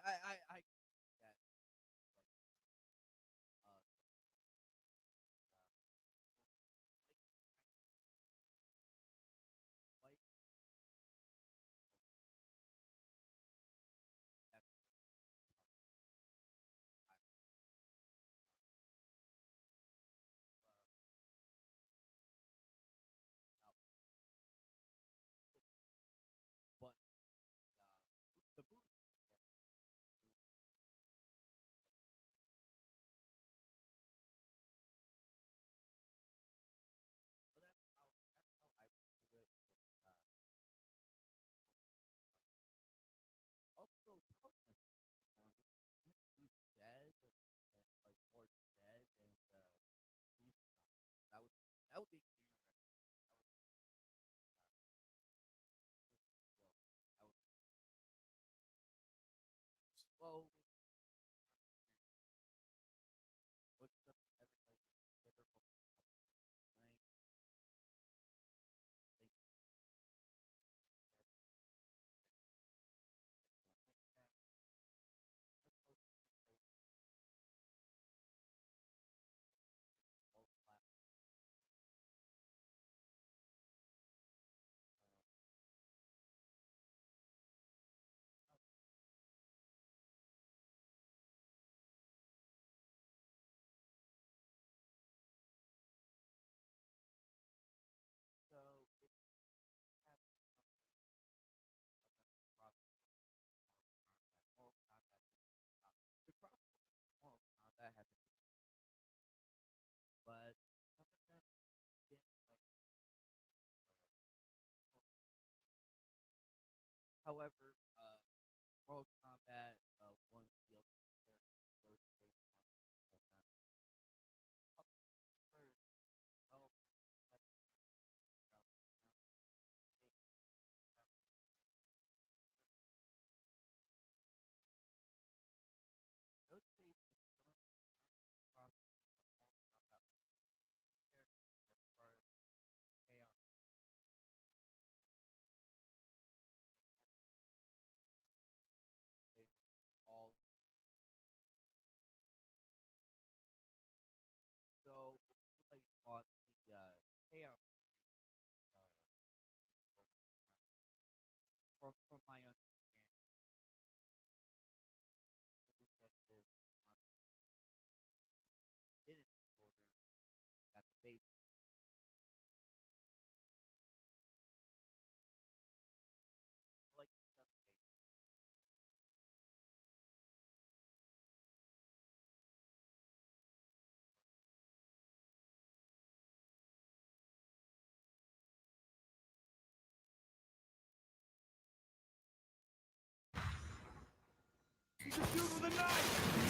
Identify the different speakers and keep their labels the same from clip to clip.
Speaker 1: I that uh like that I now but the movie so that's how I do it. Also, Parkman jazz and like more jazz and blues. That would that would be that would slow with the everybody difficult playing things all class. So it has cross moral combat. The cross moral combat has but some of them get like however, Mortal Kombat one feels first based on first well like those days cross combat characters as far as chaos they all so like on the chaos uh, from my understanding the perspective on hidden disorder that the base like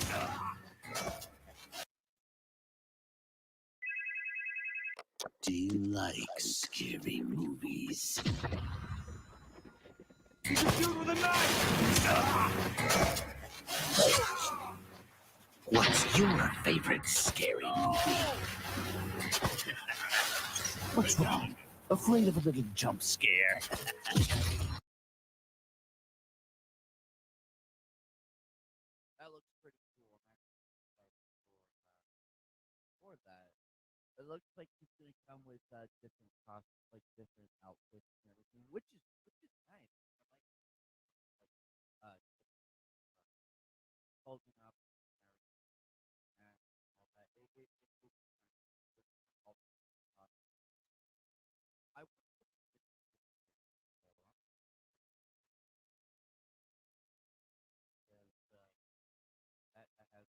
Speaker 1: stuff
Speaker 2: Do you like scary movies? What's your favorite scary movie? What's wrong? Afraid of a little jump scare?
Speaker 1: that looks pretty cool. I'm actually excited for that. It looks like he's gonna come with different costumes, like different outfits and everything, which is nice. I like holding up and all that. It all I would because that has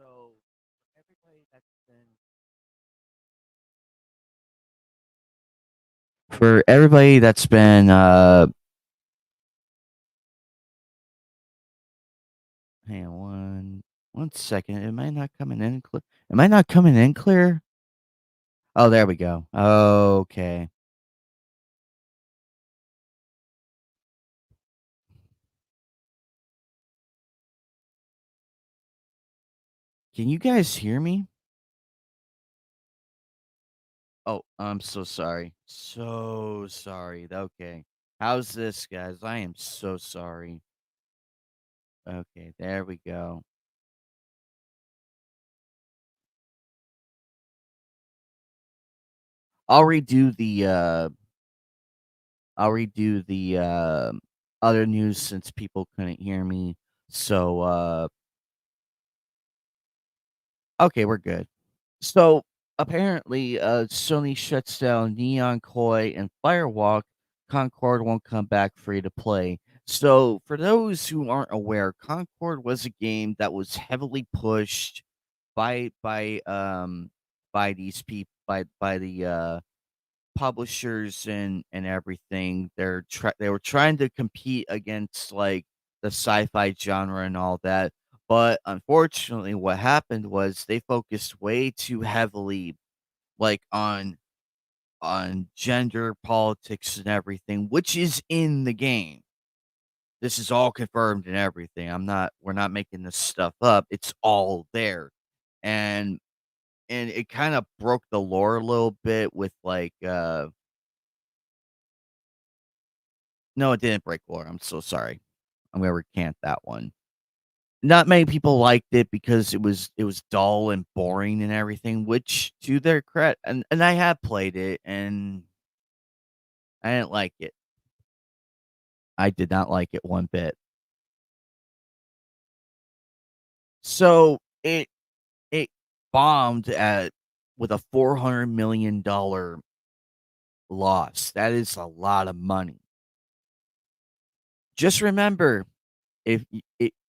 Speaker 1: So for everybody that's been For everybody that's been hang on one second. Am I not coming in clear? Am I not coming in clear? Oh, there we go. Okay. Can you guys hear me? Oh, I'm so sorry. So sorry. Okay. How's this, guys? I am so sorry. Okay, there we go. I'll redo the uh I'll redo the other news since people couldn't hear me. So okay, we're good. So apparently Sony shuts down Neon Koi and Firewalk. Concord won't come back free to play. So for those who aren't aware, Concord was a game that was heavily pushed by by these people by the publishers and everything. They were trying to compete against like the sci-fi genre and all that. But unfortunately, what happened was they focused way too heavily like on gender politics and everything, which is in the game. This is all confirmed and everything. We're not making this stuff up. It's all there. And and it kind of broke the lore a little bit with like no, it didn't break lore. I'm so sorry. I'm gonna recant that one. Not many people liked it because it was dull and boring and everything, which to their credit, and I have played it and I didn't like it. I did not like it one bit. So it bombed at with a $400 million loss. That is a lot of money. Just remember, if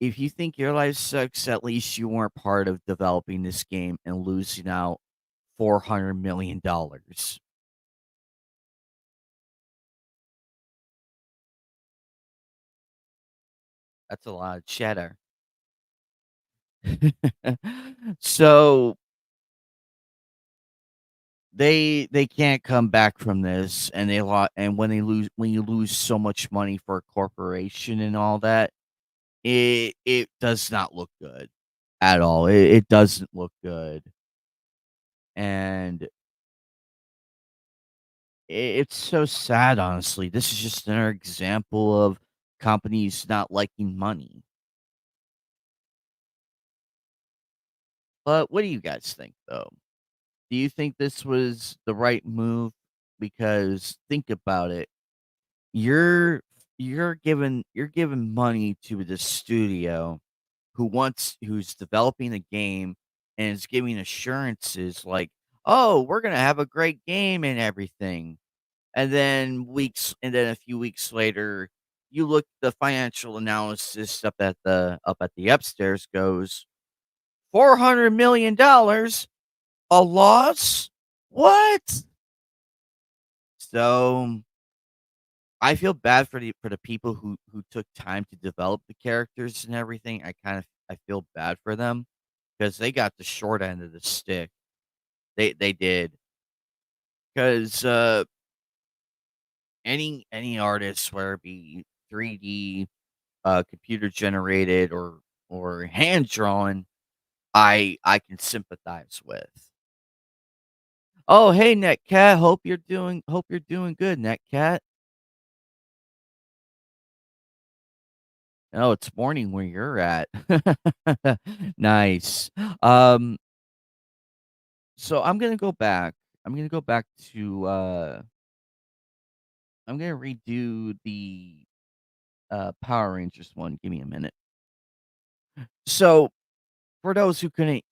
Speaker 1: you think your life sucks, at least you weren't part of developing this game and losing out $400 million. That's a lot of cheddar. So they can't come back from this, and and when you lose so much money for a corporation and all that, it does not look good at all. It doesn't look good, and it's so sad, honestly. This is just another example of companies not liking money. But what do you guys think, though? Do you think this was the right move? Because think about it. You're you're giving money to the studio who's developing the game and is giving assurances like, "Oh, we're gonna have a great game and everything." And then a few weeks later, you look the financial analysis up at the upstairs goes, $400 million, a loss? What? So I feel bad for the people who took time to develop the characters and everything. I feel bad for them because they got the short end of the stick. They did because any artist, whether it be 3D, computer generated or hand drawn, I can sympathize with. Oh, hey, Netcat. Hope you're doing good, Netcat. Oh, it's morning where you're at. Nice. Um, so I'm gonna go back. I'm gonna go back to I'm gonna redo the Power Rangers one. Give me a minute. So for those who couldn't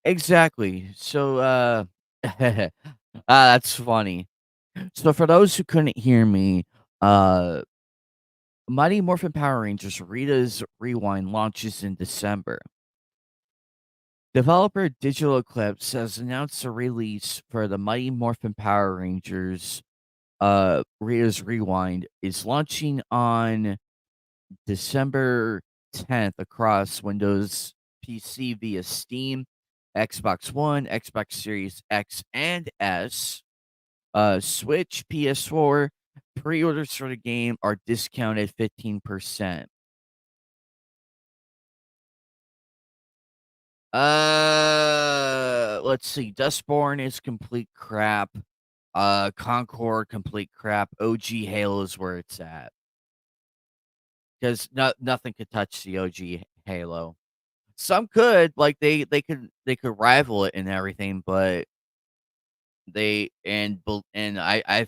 Speaker 1: exactly. So that's funny. So for those who couldn't hear me, uh Mighty Morphin Power Rangers Rita's Rewind launches in December. Developer Digital Eclipse has announced a release for the Mighty Morphin Power Rangers Rita's Rewind is launching on December 10th across Windows PC via Steam, Xbox One, Xbox Series X and S, Switch, PS4. Pre-orders for the game are discounted 15%. Let's see. Dustborn is complete crap. Concord, complete crap. OG Halo is where it's at. Because nothing could touch the OG Halo. Some could, like they could rival it and everything, but I've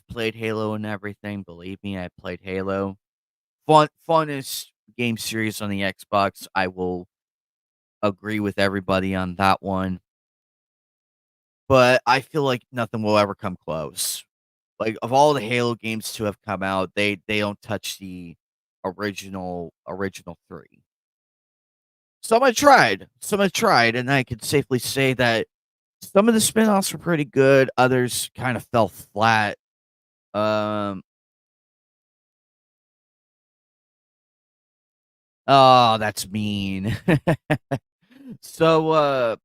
Speaker 1: played Halo and everything. Believe me, I played Halo. Funnest game series on the Xbox. I will agree with everybody on that one. But I feel like nothing will ever come close. Like, of all the Halo games to have come out, they don't touch the original 3. Some have tried, and I could safely say that some of the spinoffs were pretty good, others kind of fell flat. Um Oh, that's mean. So,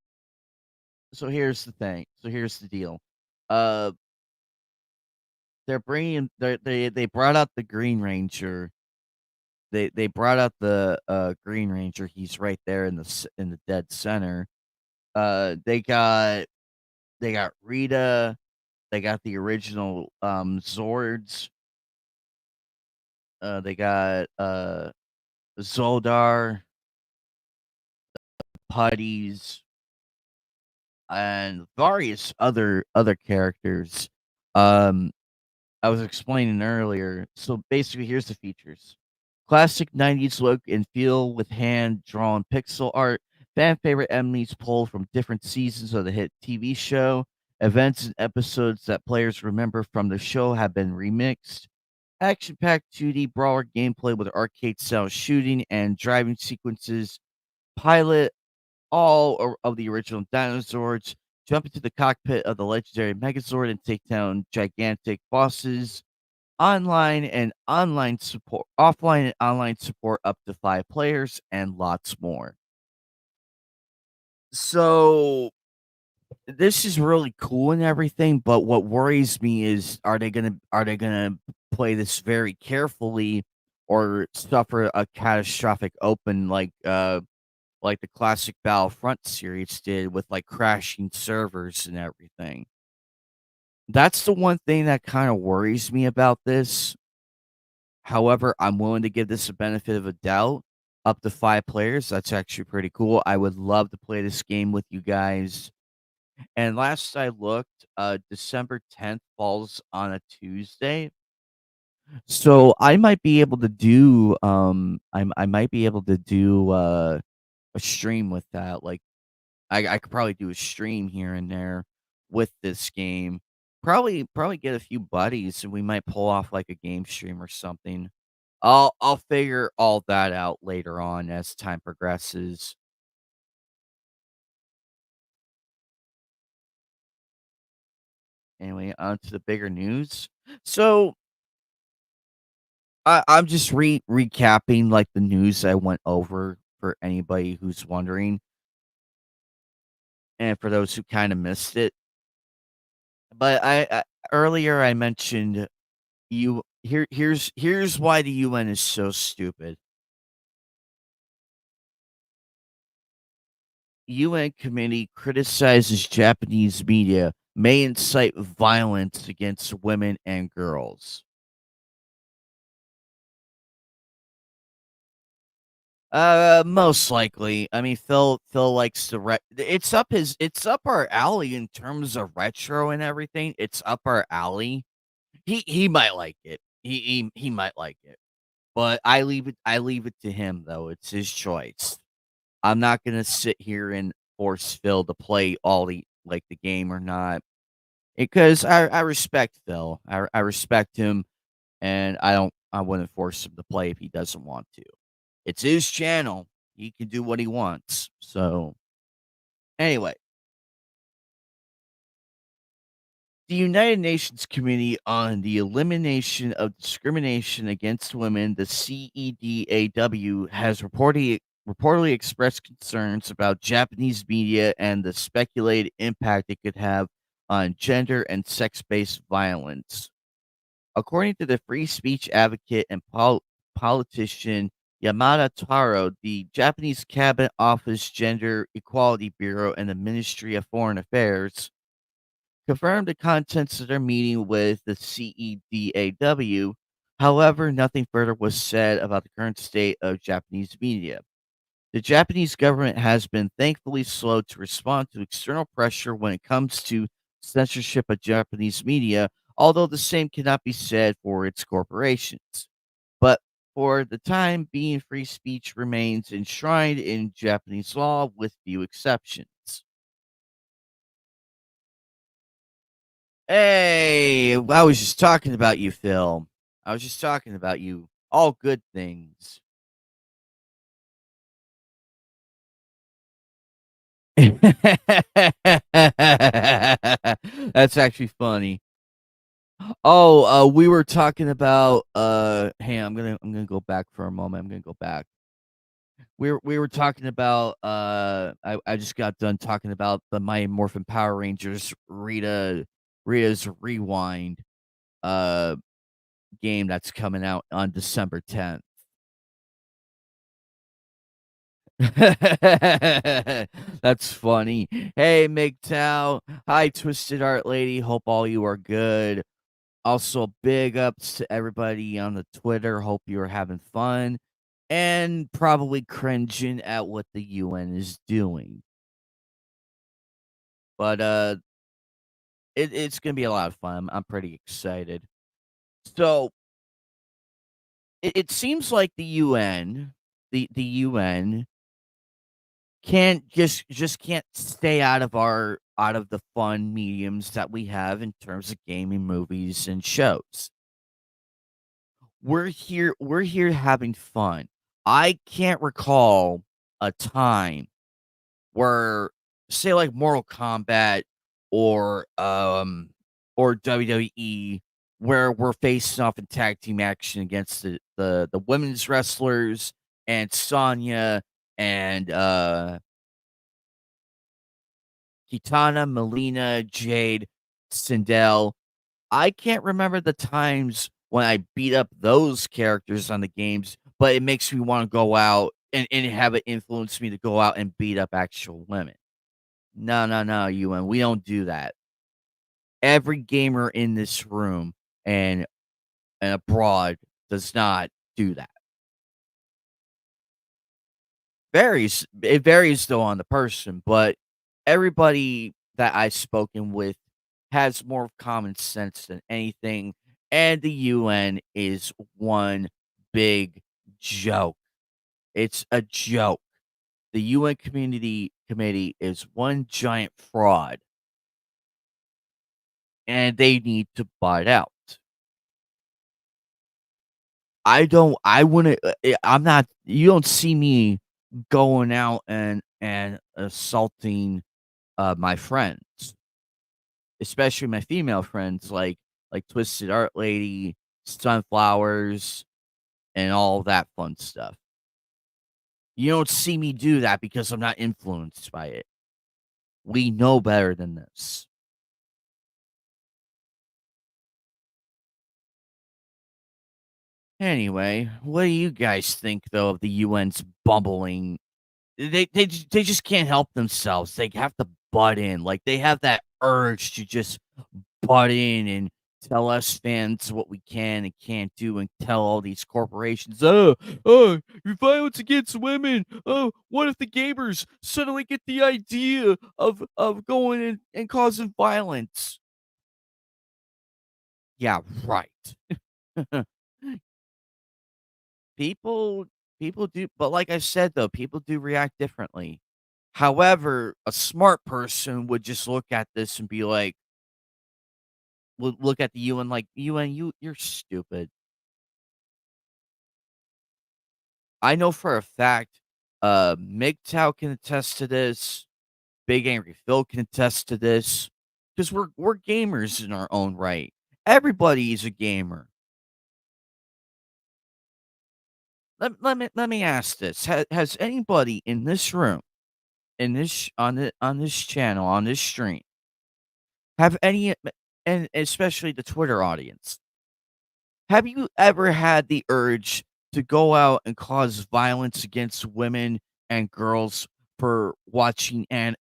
Speaker 1: so here's the thing. So here's the deal. Uh, they brought out the Green Ranger. They brought out the Green Ranger. He's right there in in the dead center. They got Rita. They got the original Zords. They got Zoldar, Putties, and various other characters. Um, I was explaining earlier. So basically, here's the features: classic '90s look and feel with hand drawn pixel art. Fan favorite enemies pulled from different seasons of the hit TV show. Events and episodes that players remember from the show have been remixed. Action packed 2D brawler gameplay with arcade style shooting and driving sequences. Pilot of the original dinosaurs, jump into the cockpit of the legendary Megazord and take down gigantic bosses. Offline and online support up to 5 players, and lots more. So this is really cool and everything, but what worries me is are they gonna play this very carefully or suffer a catastrophic open like the classic Battlefront series did with, like, crashing servers and everything. That's the one thing that kinda worries me about this. However, I'm willing to give this a benefit of a doubt. Up to 5 players, that's actually pretty cool. I would love to play this game with you guys. And last I looked, December 10th falls on a Tuesday. So I might be able to do, I might be able to do, a stream with that, like I could probably do a stream here and there with this game. Probably get a few buddies, and we might pull off, like, a game stream or something. I'll figure all that out later on as time progresses. Anyway, on to the bigger news. So, I'm just recapping, like, the news I went over for anybody who's wondering, and for those who kinda missed it. But I earlier I mentioned here's why the UN is so stupid. UN committee criticizes Japanese media may incite violence against women and girls. Most likely. I mean, Phil likes to it's up our alley in terms of retro and everything. It's up our alley. He might like it. He might like it. But I leave it to him though. It's his choice. I'm not gonna sit here and force Phil to play all the game or not, because I respect Phil. I respect him, and I wouldn't force him to play if he doesn't want to. It's his channel. He can do what he wants. So, anyway, the United Nations Committee on the Elimination of Discrimination Against Women, the CEDAW, has reportedly expressed concerns about Japanese media and the speculated impact it could have on gender and sex based violence. According to the free speech advocate and politician Yamada Taro, the Japanese Cabinet Office Gender Equality Bureau and the Ministry of Foreign Affairs confirmed the contents of their meeting with the CEDAW. However, nothing further was said about the current state of Japanese media. The Japanese government has been thankfully slow to respond to external pressure when it comes to censorship of Japanese media, although the same cannot be said for its corporations. But for the time being, free speech remains enshrined in Japanese law with few exceptions. Hey, I was just talking about you, Phil. I was just talking about you. All good things. That's actually funny. Oh, we were talking about hey, I'm gonna go back for a moment. I'm gonna go back. We were talking about I just got done talking about the Mighty Morphin Power Rangers Rita's Rewind uh game that's coming out on December 10th. That's funny. Hey, MGTOW. Hi, Twisted Art Lady. Hope all you are good. Also, big ups to everybody on the Twitter. Hope you're having fun and probably cringing at what the UN is doing. But it's gonna be a lot of fun. I'm pretty excited. So it seems like the UN can't just can't stay out of the fun mediums that we have in terms of gaming, movies, and shows. We're here having fun. I can't recall a time where, say, like Mortal Kombat or WWE, where we're facing off in tag team action against the women's wrestlers and Sonya and Kitana, Melina, Jade, Sindel. I can't remember the times when I beat up those characters on the games, but it makes me wanna go out and have it influence me to go out and beat up actual women. No, no, no, UN, we don't do that. Every gamer in this room and abroad does not do that. It varies though on the person, but everybody that I've spoken with has more common sense than anything, and the UN is one big joke. It's a joke. The UN committee is one giant fraud, and they need to butt out. I wouldn't I'm not you don't see me going out and assaulting my friends, especially my female friends like Twisted Art Lady, Sunflowers, and all that fun stuff. You don't see me do that because I'm not influenced by it. We know better than this. Anyway, what do you guys think though of the UN's bumbling? They just can't help themselves. They have to butt in. Like they have that urge to just butt in and tell us fans what we can and can't do and tell all these corporations, oh, violence against women. Oh, what if the gamers suddenly get the idea of going and causing violence? Yeah, right. people people do, but like I said though, people do react differently. However, a smart person would just look at this and be like, would look at the UN like, UN, you're stupid. I know for a fact, MGTOW can attest to this. Big Angry Phil can attest to this, because we're gamers in our own right. Everybody is a gamer. Let me ask this: has anybody in this room, in this on this channel, on this stream, have any, and especially the Twitter audience, have you ever had the urge to go out and cause violence against women and girls for watching and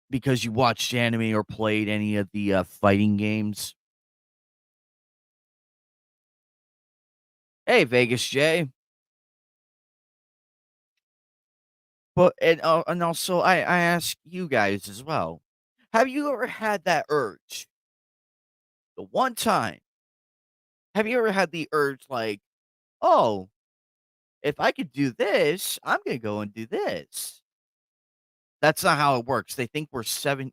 Speaker 1: because you watched anime or played any of the fighting games? Hey, Vegas J. But and also I ask you guys as well. Have you ever had that urge? The one time, have you ever had the urge like, "Oh, if I could do this, I'm gonna go and do this." That's not how it works. They think we're 7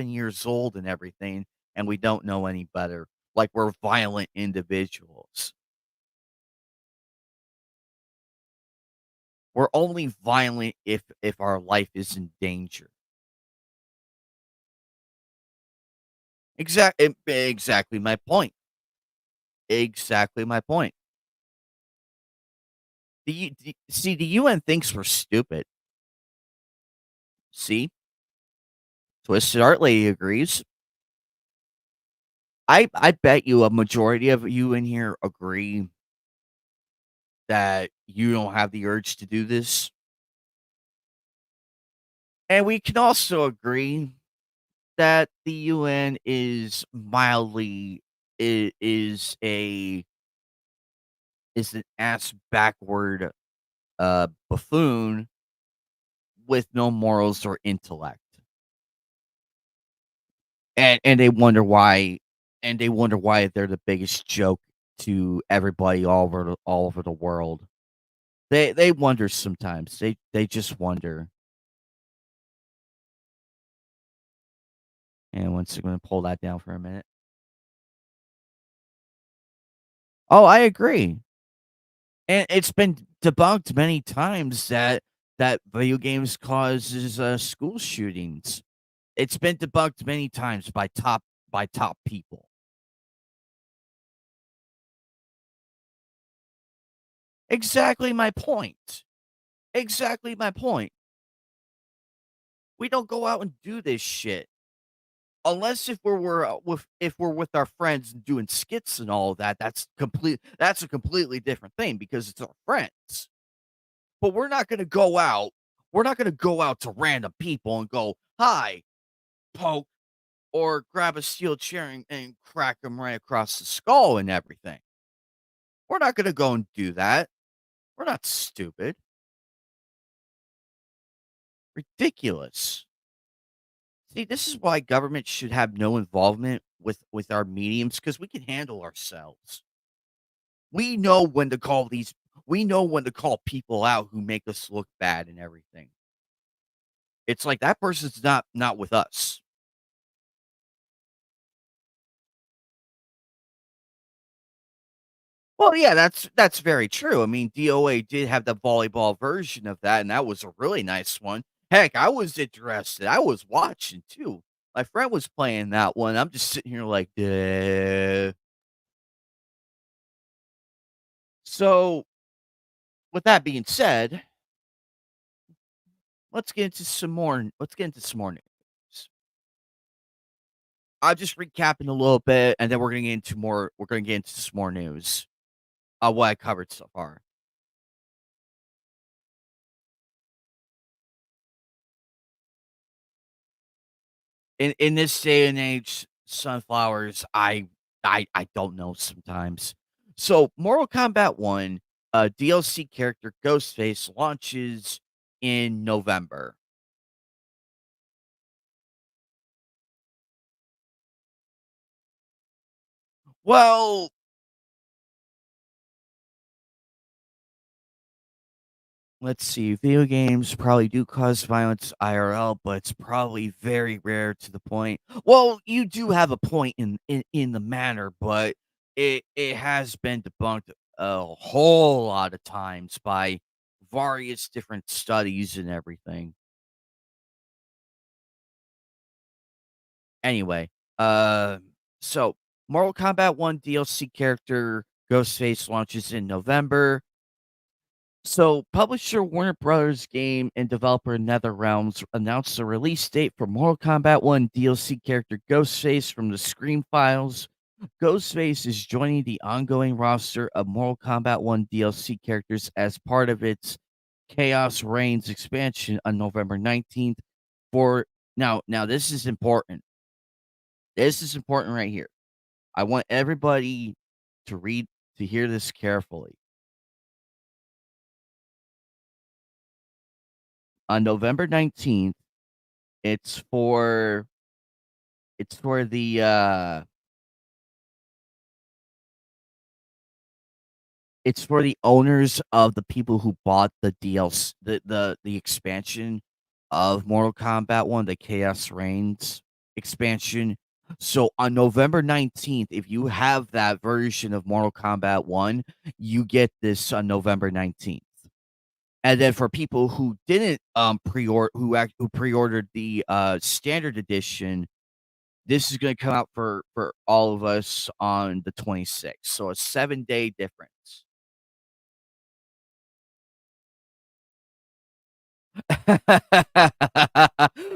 Speaker 1: years old and everything, and we don't know any better, like we're violent individuals. We're only violent if our life is in danger. Exactly my point. Exactly my point. The UN thinks we're stupid. See? Twisted Art Lady agrees. I bet you a majority of you in here agree that you don't have the urge to do this. And we can also agree that the UN is mildly is a is an ass backward buffoon with no morals or intellect. And they wonder why they're the biggest joke to everybody all over the world. They wonder sometimes. They just wonder. And once I'm gonna pull that down for a minute. Oh, I agree. And it's been debunked many times that video games causes school shootings. It's been debunked many times by top people. Exactly my point. Exactly my point. We don't go out and do this shit. Unless if we're with our friends and doing skits and all of that, that's a completely different thing because it's our friends. But we're not gonna go out to random people and go, "Hi," poke, or grab a steel chair and crack them right across the skull and everything. We're not gonna go and do that. We're not stupid. Ridiculous. See, this is why government should have no involvement with our mediums because we can handle ourselves. We know when to call these we know when to call people out who make us look bad and everything. It's like that person's not with us. Well, yeah, that's very true. I mean, DOA did have the volleyball version of that, and that was a really nice one. Heck, I was interested. I was watching too. My friend was playing that one. I'm just sitting here like, duh. So, with that being said, let's get into some more news. I'm just recapping a little bit, and then we're gonna get into some more news of what I covered so far. In this day and age, sunflowers, I don't know sometimes. So, Mortal Kombat 1, DLC character Ghostface launches in November. Well, let's see. Video games probably do cause violence IRL, but it's probably very rare to the point. Well, you do have a point in the manner, but it has been debunked a whole lot of times by various different studies and everything. Anyway, uh, so Mortal Kombat 1 DLC character Ghostface launches in November. So, publisher Warner Brothers game and developer NetherRealms announced the release date for Mortal Kombat 1 DLC character Ghostface from the Scream files. Ghostface is joining the ongoing roster of Mortal Kombat 1 DLC characters as part of its Chaos Reigns expansion on November 19th. For now, this is important. This is important right here. I want everybody to read to hear this carefully. On November 19th, it's for it's for the, it's for the owners of the people who bought the DLC the expansion of Mortal Kombat 1, the Chaos Reigns expansion. So, on November 19th, if you have that version of Mortal Kombat 1, you get this on November 19th. And then for people who didn't, who pre-ordered the, standard edition, this is gonna come out for all of us on the 26th, so a 7-day difference.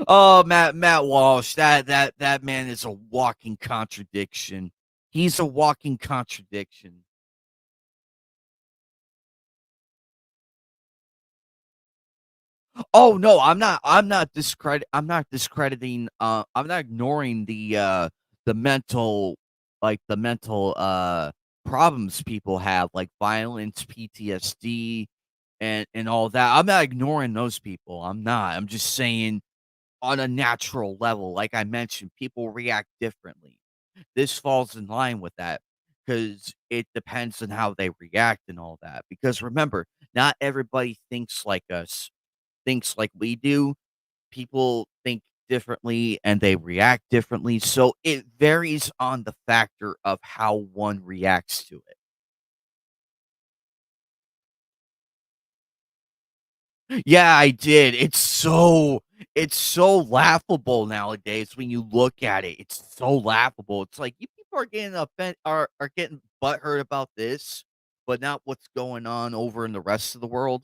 Speaker 1: Oh, Matt Walsh, that man is a walking contradiction. He's a walking contradiction. Oh, no, I'm not discrediting, I'm not ignoring the mental the mental, problems people have, like violence, PTSD, and all that. I'm not ignoring those people, I'm not. I'm just saying on a natural level, like I mentioned, people react differently. This falls in line with that because it depends on how they react and all that. Because remember, not everybody thinks like us, thinks like we do. People think differently and they react differently. So it varies on the factor of how one reacts to it. Yeah, I did. It's so laughable nowadays when you look at it. It's so laughable. It's like you people are getting are getting butthurt about this, but not what's going on over in the rest of the world.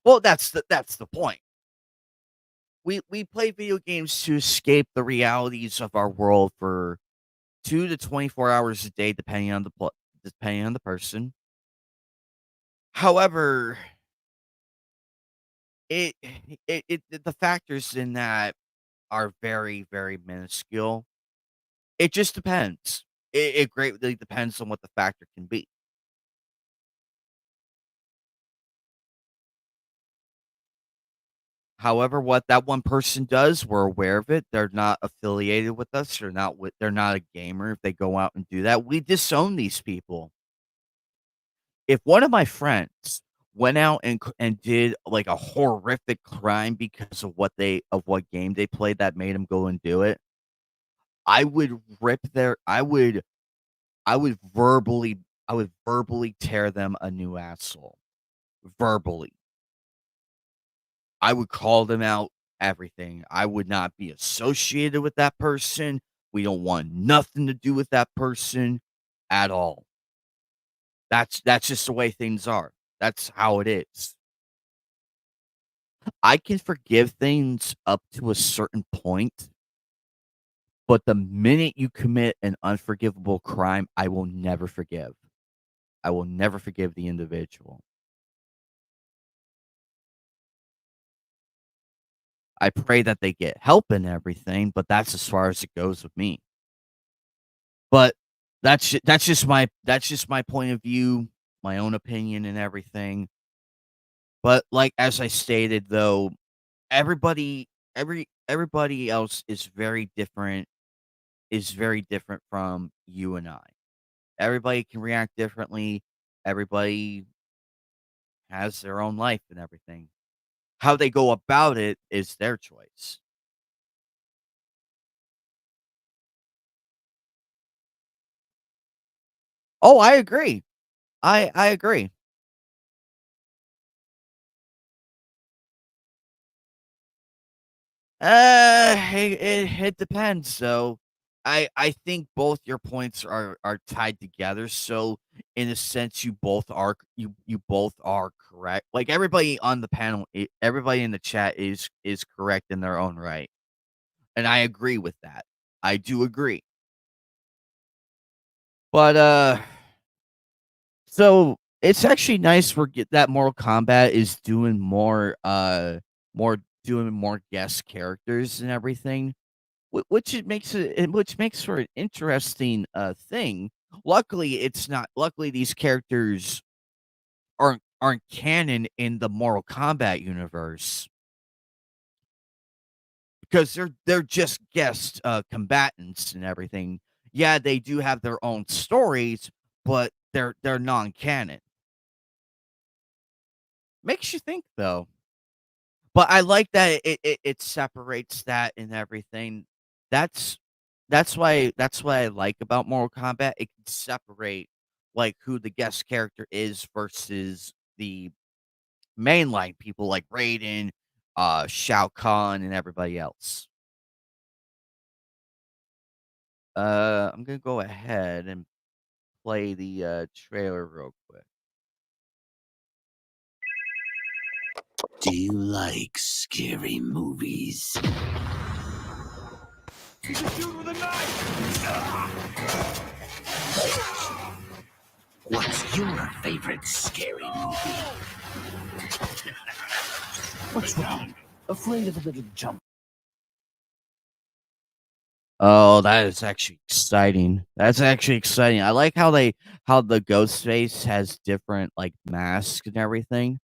Speaker 1: Well, that's the point. We play video games to escape the realities of our world for 2 to 24 hours a day, depending on the person. However, it the factors in that are very, very minuscule. It just depends. It greatly depends on what the factor can be. However, what that one person does, we're aware of it. They're not affiliated with us. They're not a gamer. If they go out and do that, we disown these people. If one of my friends went out and did like a horrific crime because of what game they played that made them go and do it, I would rip their I would verbally I would verbally tear them a new asshole. Verbally. I would call them out, everything. I would not be associated with that person. We don't want nothing to do with that person at all. That's just the way things are. That's how it is. I can forgive things up to a certain point, but the minute you commit an unforgivable crime, I will never forgive. I will never forgive the individual. I pray that they get help and everything, but that's as far as it goes with me. But that's just my point of view, my own opinion and everything. But, like, as I stated, though, everybody else is very different from you and I. Everybody can react differently. Everybody has their own life and everything. How they go about it is their choice. Oh, I agree. I agree. It depends. So, I think both your points are tied together. So, in a sense, you both are correct. Like everybody on the panel, everybody in the chat is correct in their own right, and I agree with that. I do agree. But so it's actually nice that Mortal Kombat is doing more doing more guest characters and everything. Which makes for an interesting, thing. Luckily, these characters aren't canon in the Mortal Kombat universe because they're just guest, combatants and everything. Yeah, they do have their own stories, but they're non-canon. Makes you think, though. But I like that it separates that and everything. That's that's what I like about Mortal Kombat. It can separate, like, who the guest character is versus the mainline people like Raiden, Shao Kahn, and everybody else. I'm gonna go ahead and play the, trailer real quick.
Speaker 2: Do you like scary movies? What's your favorite scary movie? What's wrong? Afraid of a little jump?
Speaker 1: Oh, that is actually exciting. That's actually exciting. I like how the ghost face has different, like, masks and everything.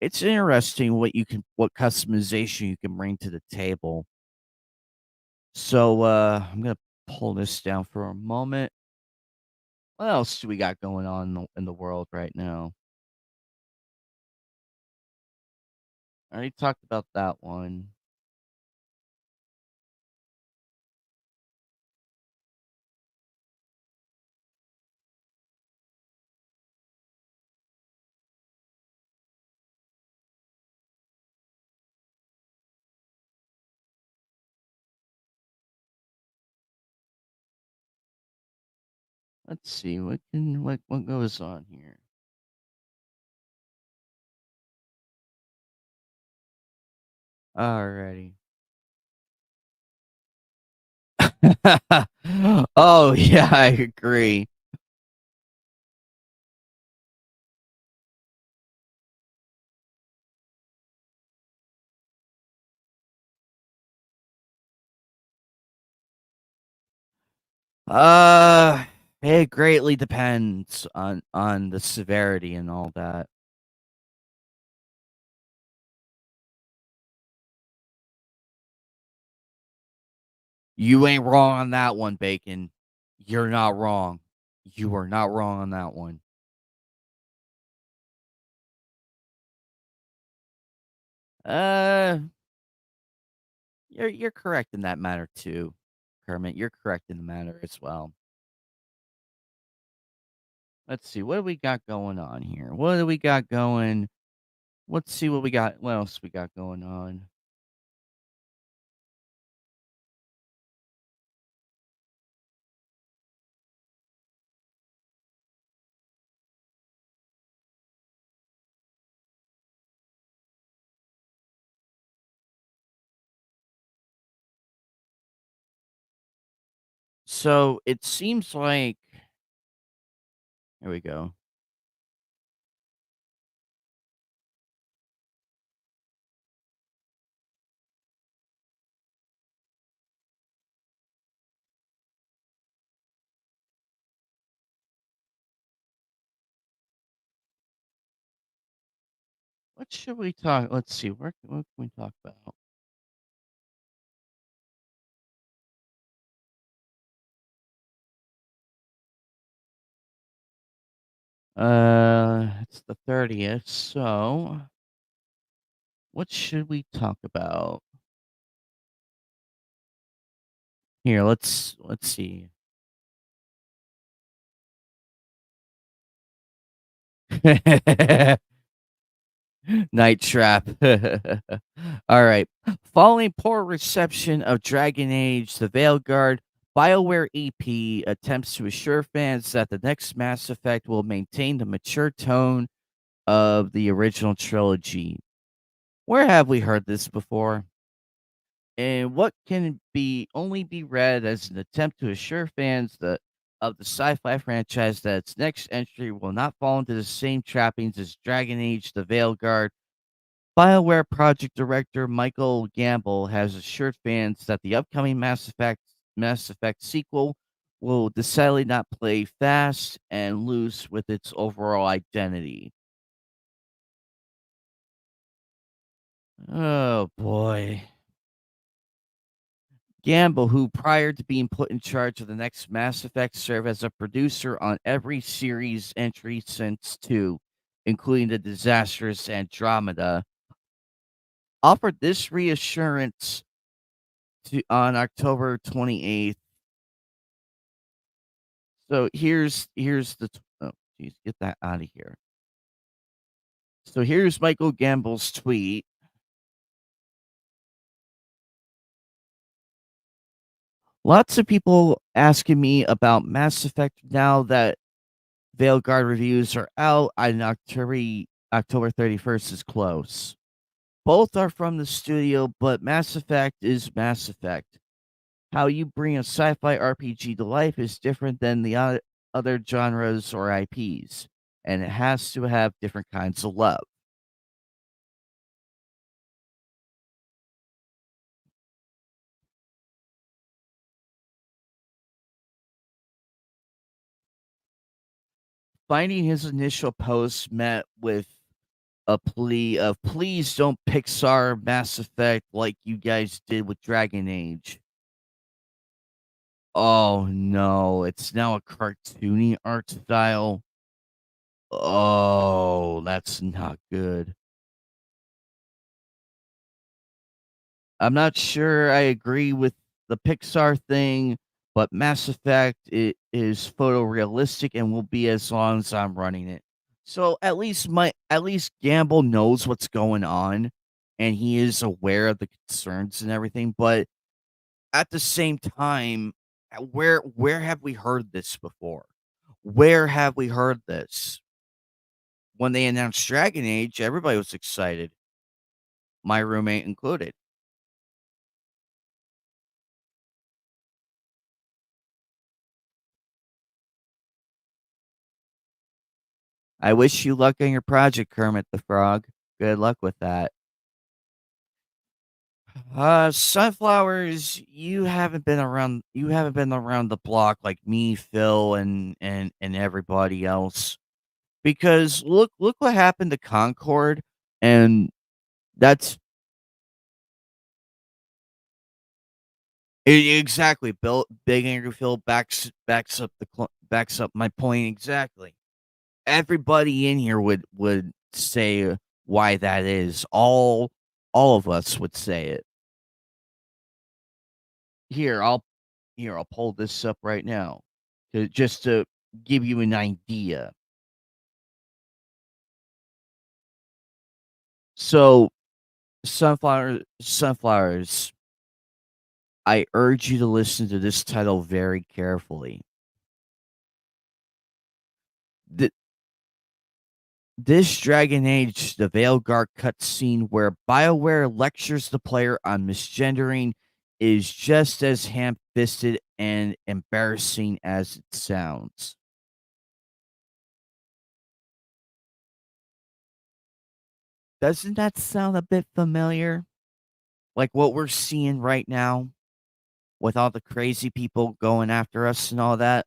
Speaker 1: It's interesting what customization you can bring to the table. So, I'm gonna pull this down for a moment. What else do we got going on in the world right now? I already talked about that one. Let's see what goes on here. Alrighty. Oh yeah, I agree. Uh, it greatly depends on the severity and all that. You ain't wrong on that one, Bacon. You're not wrong. You are not wrong on that one. Uh, you're correct in that matter too, Kermit. You're correct in the matter as well. Let's see what do we got going on here. What do we got going? Let's see what we got. What else we got going on? So it seems like here we go. What should we talk? Let's see. What can we talk about? It's the 30th. So what should we talk about? Here, let's see. Night Trap. All right. Following poor reception of Dragon Age: The Veilguard, BioWare EP attempts to assure fans that the next Mass Effect will maintain the mature tone of the original trilogy. Where have we heard this before? And what can be only be read as an attempt to assure fans that of the sci-fi franchise that its next entry will not fall into the same trappings as Dragon Age: The Veilguard. BioWare project director Michael Gamble has assured fans that the upcoming Mass Effect sequel will decidedly not play fast and loose with its overall identity. Oh boy. Gamble, who prior to being put in charge of the next Mass Effect, served as a producer on every series entry since 2, including the disastrous Andromeda, offered this reassurance on October 28th. So here's the oh geez, get that out of here. So here's Michael Gamble's tweet. Lots of people asking me about Mass Effect now that Veilguard reviews are out and October 31st is close. Both are from the studio, but Mass Effect is Mass Effect. How you bring a sci-fi RPG to life is different than the other genres or IPs, and it has to have different kinds of love. Finding his initial post met with a plea of please don't Pixar Mass Effect like you guys did with Dragon Age. Oh no, it's now a cartoony art style. Oh, that's not good. I'm not sure I agree with the Pixar thing, but Mass Effect is photorealistic and will be as long as I'm running it. So at least Gamble knows what's going on and he is aware of the concerns and everything, but at the same time, where have we heard this before? Where have we heard this? When they announced Dragon Age, everybody was excited, my roommate included. I wish you luck on your project, Kermit the Frog. Good luck with that. Sunflowers, you haven't been around the block like me, Phil, and everybody else. Because look what happened to Concord, and that's exactly Bill Big Angry Phil backs up my point exactly. Everybody in here would say why that is. All of us would say it. Here, I'll pull this up right now just to give you an idea. So, sunflowers, I urge you to listen to this title very carefully. Th- this Dragon Age The Veilguard cutscene where BioWare lectures the player on misgendering is just as ham-fisted and embarrassing as it sounds. Doesn't that sound a bit familiar? Like what we're seeing right now with all the crazy people going after us and all that?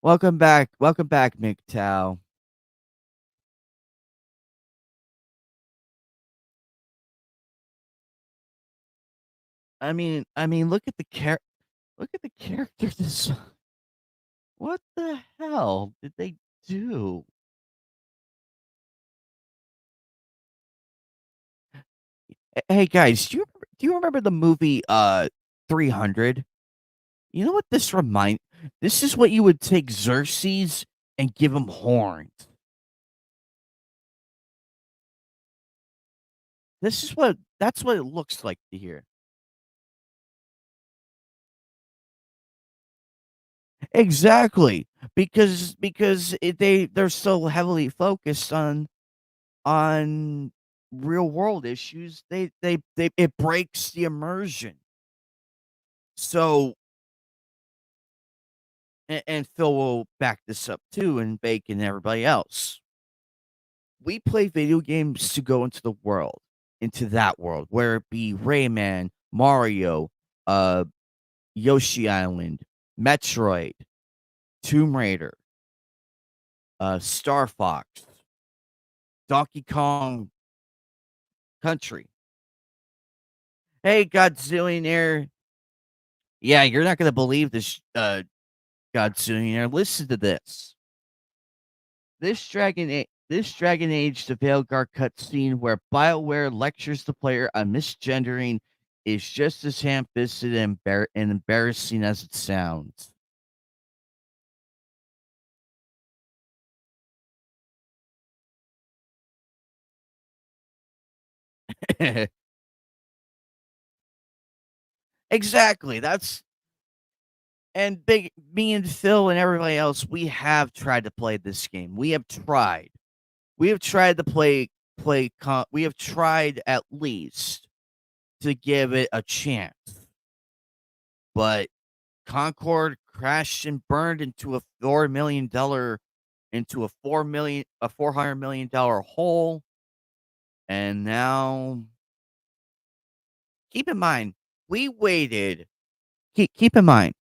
Speaker 1: Welcome back, MGTOW. I mean, look at the character design. What the hell did they do? Hey guys, do you remember the movie 300? You know what this is what you would take Xerxes and give him horns. That's what it looks like to hear. Exactly. They're so heavily focused on real world issues. They it breaks the immersion. So and Phil will back this up too, and Bacon and everybody else. We play video games to go into the world, into that world, where it be Rayman, Mario, uh, Yoshi Island, Metroid, Tomb Raider, Star Fox, Donkey Kong Country. Hey, Godzillionaire. Yeah, you're not gonna believe this, Godzillionaire. Listen to this. This Dragon Age the Veilguard cutscene where BioWare lectures the player on misgendering is just as ham-fisted and embarrassing as it sounds. Exactly, that's and big me and Phil and everybody else, we have tried to play this game. We have tried. We have tried to we have tried at least to give it a chance, but Concord crashed and burned into a $400 million hole, and now keep in mind, we waited keep in mind,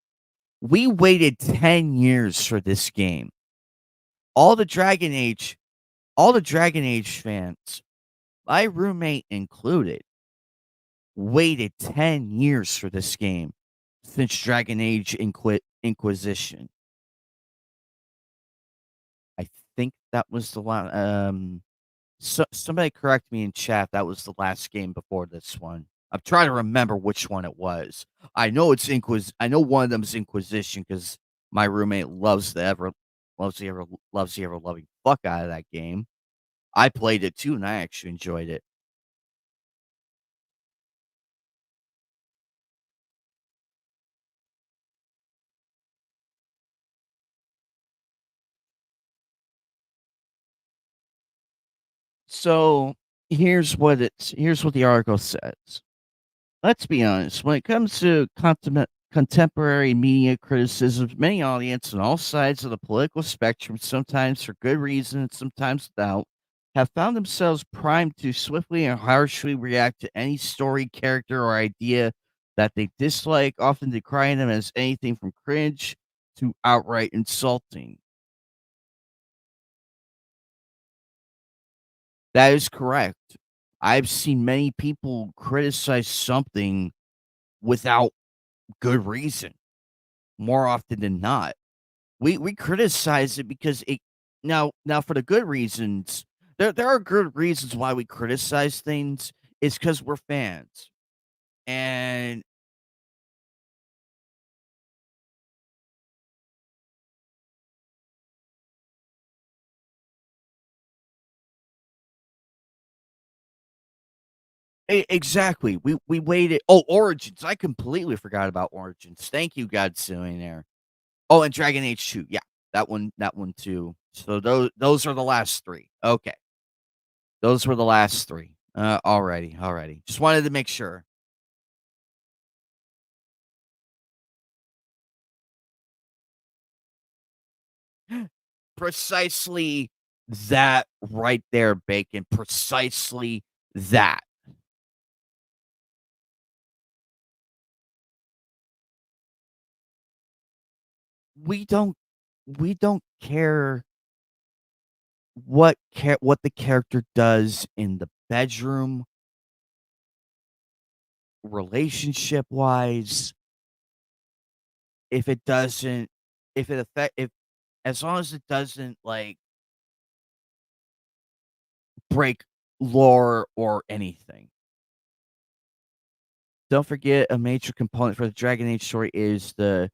Speaker 1: we waited 10 years for this game. All the Dragon Age all the Dragon Age fans, my roommate included, waited 10 years for this game since Dragon Age Inquisition. I think that was the last. Somebody correct me in chat. That was the last game before this one. I'm trying to remember which one it was. I know it's I know one of them is Inquisition because my roommate loves the ever loving fuck out of that game. I played it too, and I actually enjoyed it. So here's what the article says. Let's be honest, when it comes to contemporary media criticisms, many audiences on all sides of the political spectrum, sometimes for good reason and sometimes without, have found themselves primed to swiftly and harshly react to any story, character, or idea that they dislike, often decrying them as anything from cringe to outright insulting. That is correct. I've seen many people criticize something without good reason more often than not. We criticize it because it now for the good reasons, there are good reasons why we criticize things. It's because 'cause we're fans. And exactly. We waited Origins. I completely forgot about Origins. Thank you, Godzillionaire. Oh, and Dragon Age 2. Yeah, that one too. So those are the last 3. Okay. Those were the last 3. Alrighty, alrighty. Just wanted to make sure. Precisely that right there, Bacon. Precisely that. We don't we don't care what the character does in the bedroom, relationship wise, if it doesn't if it affect if as long as it doesn't like break lore or anything. don't forget a major component for the Dragon Age story is the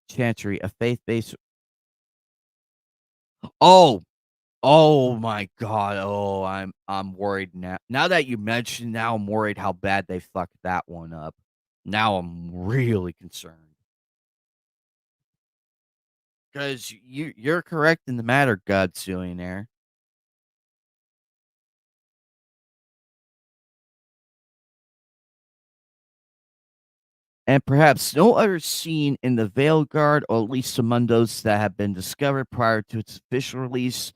Speaker 1: Chantry, a faith-based. Oh! Oh my god. Oh, I'm worried now. Now that you mentioned, now I'm worried how bad they fucked that one up. Now I'm really concerned. 'Cause you're correct in the matter, Godzillionaire. And perhaps no other scene in the Veil Guard, or at least among those that have been discovered prior to its official release,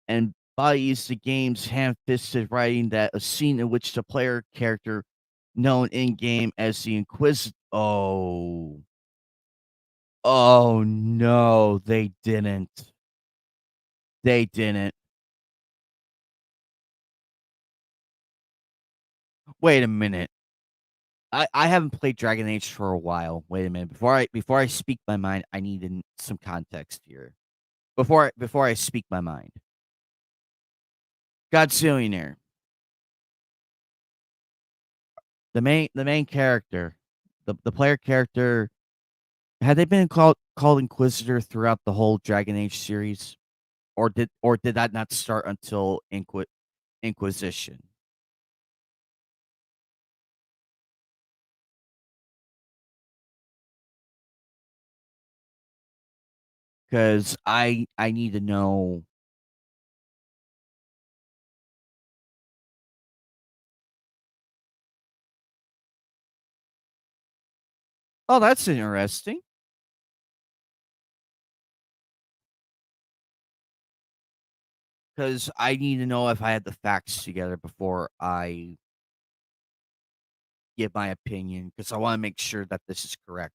Speaker 1: embodies the game's ham-fisted writing that a scene in which the player character known in-game as the Inquisitor. Oh. Oh, no, they didn't. They didn't. Wait a minute. I haven't played Dragon Age for a while. Wait a minute. Before I speak my mind, I need some context here. Before I speak my mind. Godzillionaire, the main character, the player character, had they been called Inquisitor throughout the whole Dragon Age series, or did that not start until Inquisition? Because I need to know. Oh, that's interesting. Because I need to know if I had the facts together before I give my opinion. Because I want to make sure that this is correct.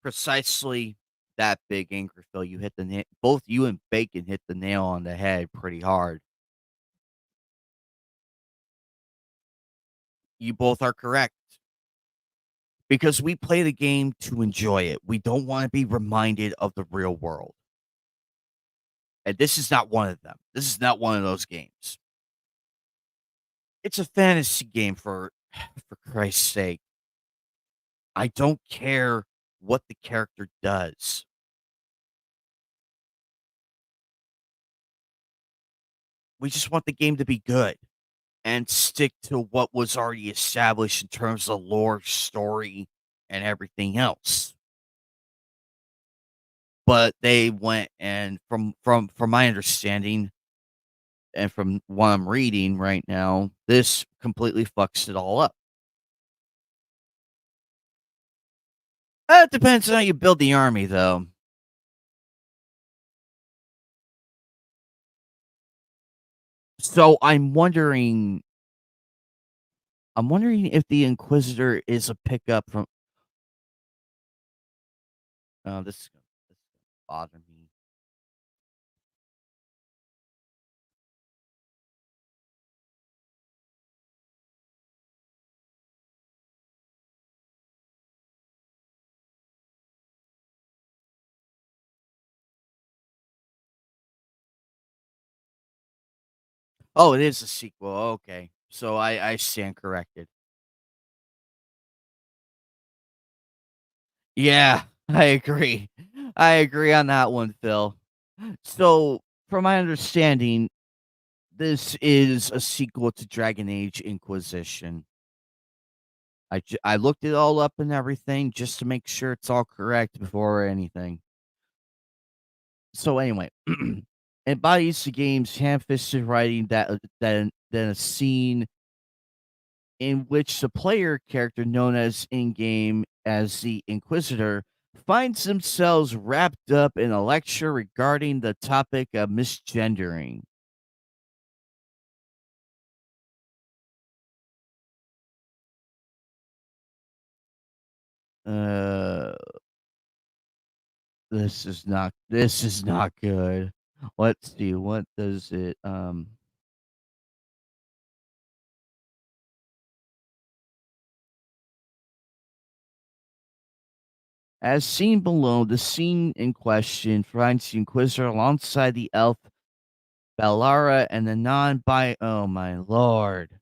Speaker 1: Precisely that big Anchorfield. You hit the both you and Bacon hit the nail on the head pretty hard. You both are correct. Because we play the game to enjoy it. We don't want to be reminded of the real world. And this is not one of them. This is not one of those games. It's a fantasy game for Christ's sake. I don't care what the character does. We just want the game to be good and stick to what was already established in terms of lore, story, and everything else. But they went and from my understanding and from what I'm reading right now, this completely fucks it all up. It depends on how you build the army, though. So I'm wondering if the Inquisitor is a pickup from. Oh, this bother me. Oh, it is a sequel. Okay, so I stand corrected. Yeah, I agree. I agree on that one, Phil. So, from my understanding, this is a sequel to Dragon Age Inquisition. I looked it all up and everything just to make sure it's all correct before anything. So anyway, embodies the game's ham-fisted writing that a scene in which the player character known as in-game as the Inquisitor finds themselves wrapped up in a lecture regarding the topic of misgendering. Uh, this is not good. Let's see, what does it as seen below, the scene in question finds the Inquisitor alongside the elf Bellara and the non-bi oh my lord.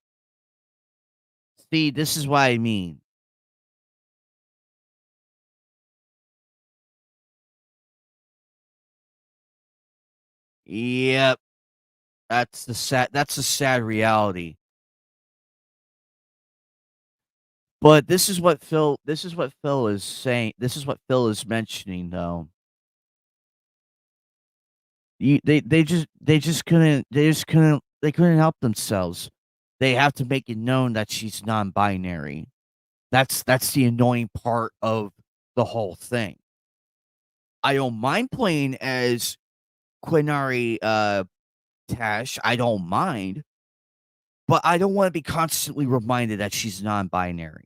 Speaker 1: See, this is what I mean. Yep, that's the sad reality. But this is what Phil is saying this is what Phil is mentioning, though. They couldn't help themselves. They have to make it known that she's non-binary. That's the annoying part of the whole thing. I don't mind playing as Quinari, Tash, I don't mind, but I don't wanna be constantly reminded that she's non-binary.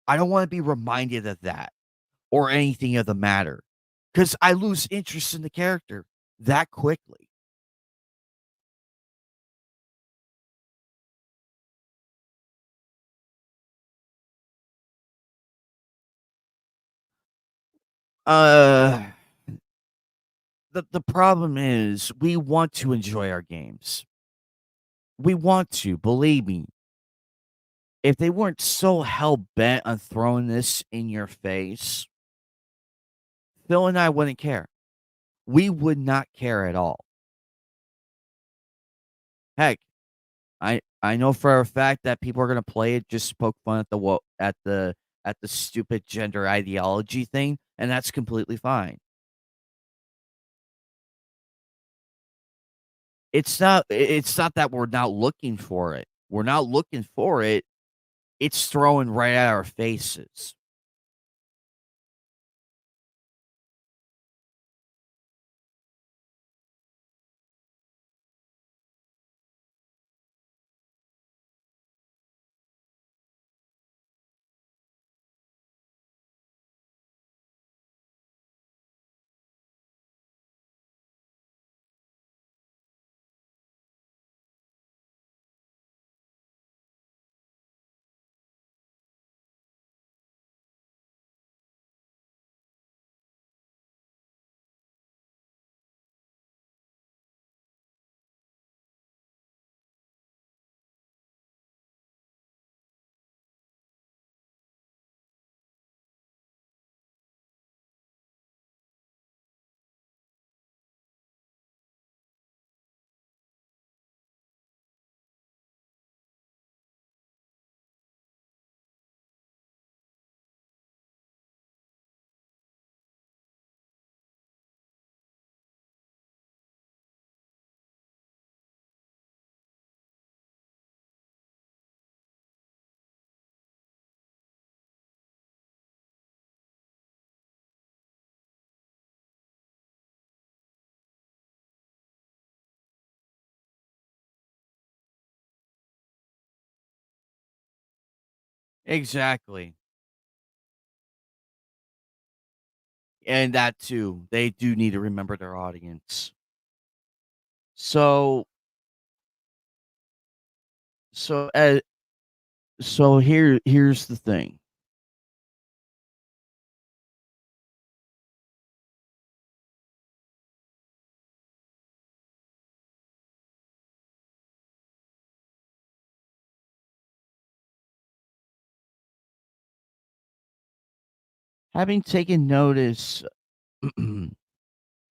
Speaker 1: I don't wanna be reminded of that or anything of the matter, because I lose interest in the character that quickly. Uh, the problem is we want to enjoy our games. We want to, believe me. If they weren't so hell bent on throwing this in your face, Phil and I wouldn't care. We would not care at all. Heck, I know for a fact that people are gonna play it just to poke fun at the stupid gender ideology thing, and that's completely fine. It's not that we're not looking for it. We're not looking for it. It's thrown right at our faces. Exactly. And that too, they do need to remember their audience. So so, uh, here's the thing. Having taken notice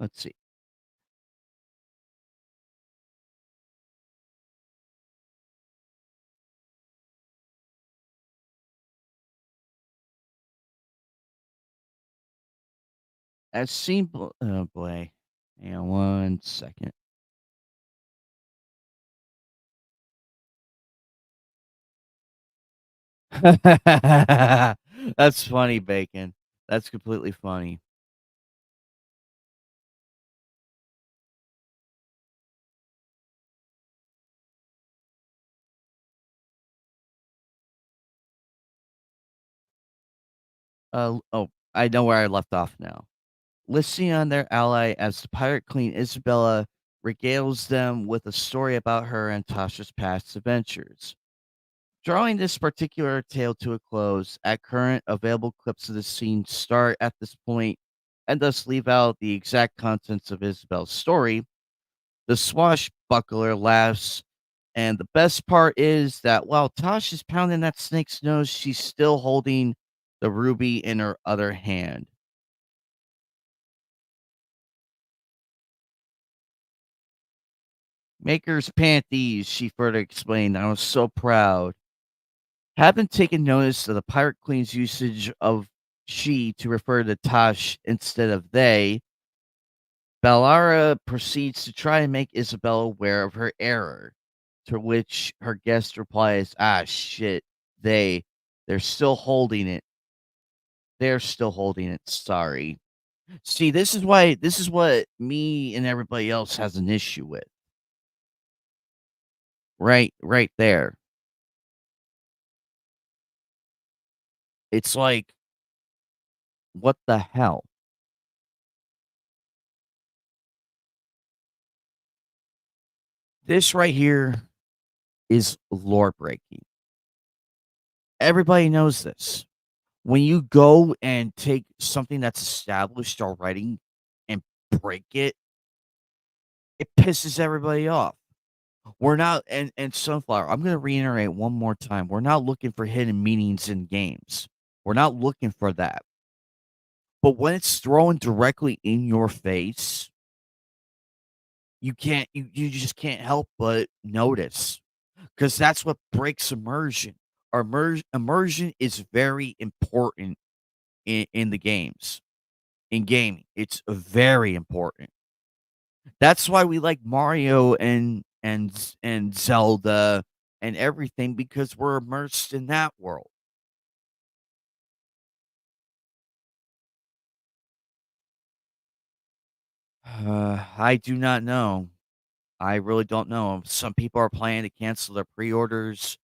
Speaker 1: let's see. As simple oh boy. Hang on one second. That's funny, Bacon. That's completely funny. I know where I left off now. Listing on their ally as the pirate queen Isabella regales them with a story about her and Tasha's past adventures. Drawing this particular tale to a close, at current available clips of the scene start at this point and thus leave out the exact contents of Isabel's story. The swashbuckler laughs, and the best part is that while Tosh is pounding that snake's nose, she's still holding the ruby in her other hand. Maker's panties, she further explained. I was so proud. Haven't taken notice of the Pirate Queen's usage of she to refer to Tosh instead of they. Bellara proceeds to try and make Isabella aware of her error, to which her guest replies, ah, shit, they're still holding it. They're still holding it. Sorry. See, this is what me and everybody else has an issue with. Right there. It's like, what the hell? This right here is lore breaking. Everybody knows this. When you go and take something that's established already and break it, it pisses everybody off. We're not and Sunflower, I'm gonna reiterate one more time. We're not looking for hidden meanings in games. We're not looking for that. But when it's thrown directly in your face, you just can't help but notice. Because that's what breaks immersion. Immersion is very important in the games. In gaming, it's very important. That's why we like Mario and Zelda and everything because we're immersed in that world. I do not know. I really don't know. Some people are planning to cancel their pre-orders.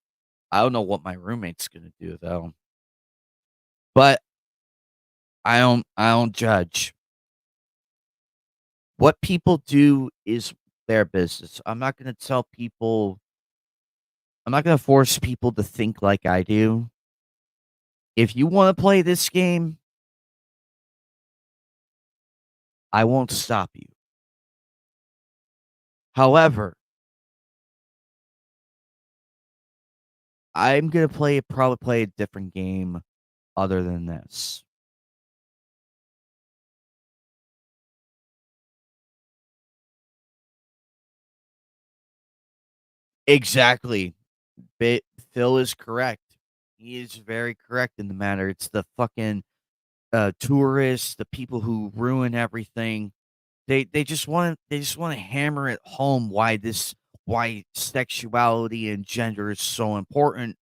Speaker 1: I don't know what my roommate's gonna do though. But I don't judge. What people do is their business. I'm not gonna force people to think like I do. If you wanna play this game, I won't stop you. However, I'm gonna probably play a different game other than this. Exactly. Bit Phil is correct. He is very correct in the matter. It's the fucking tourists, the people who ruin everything. They just want to hammer it home why sexuality and gender is so important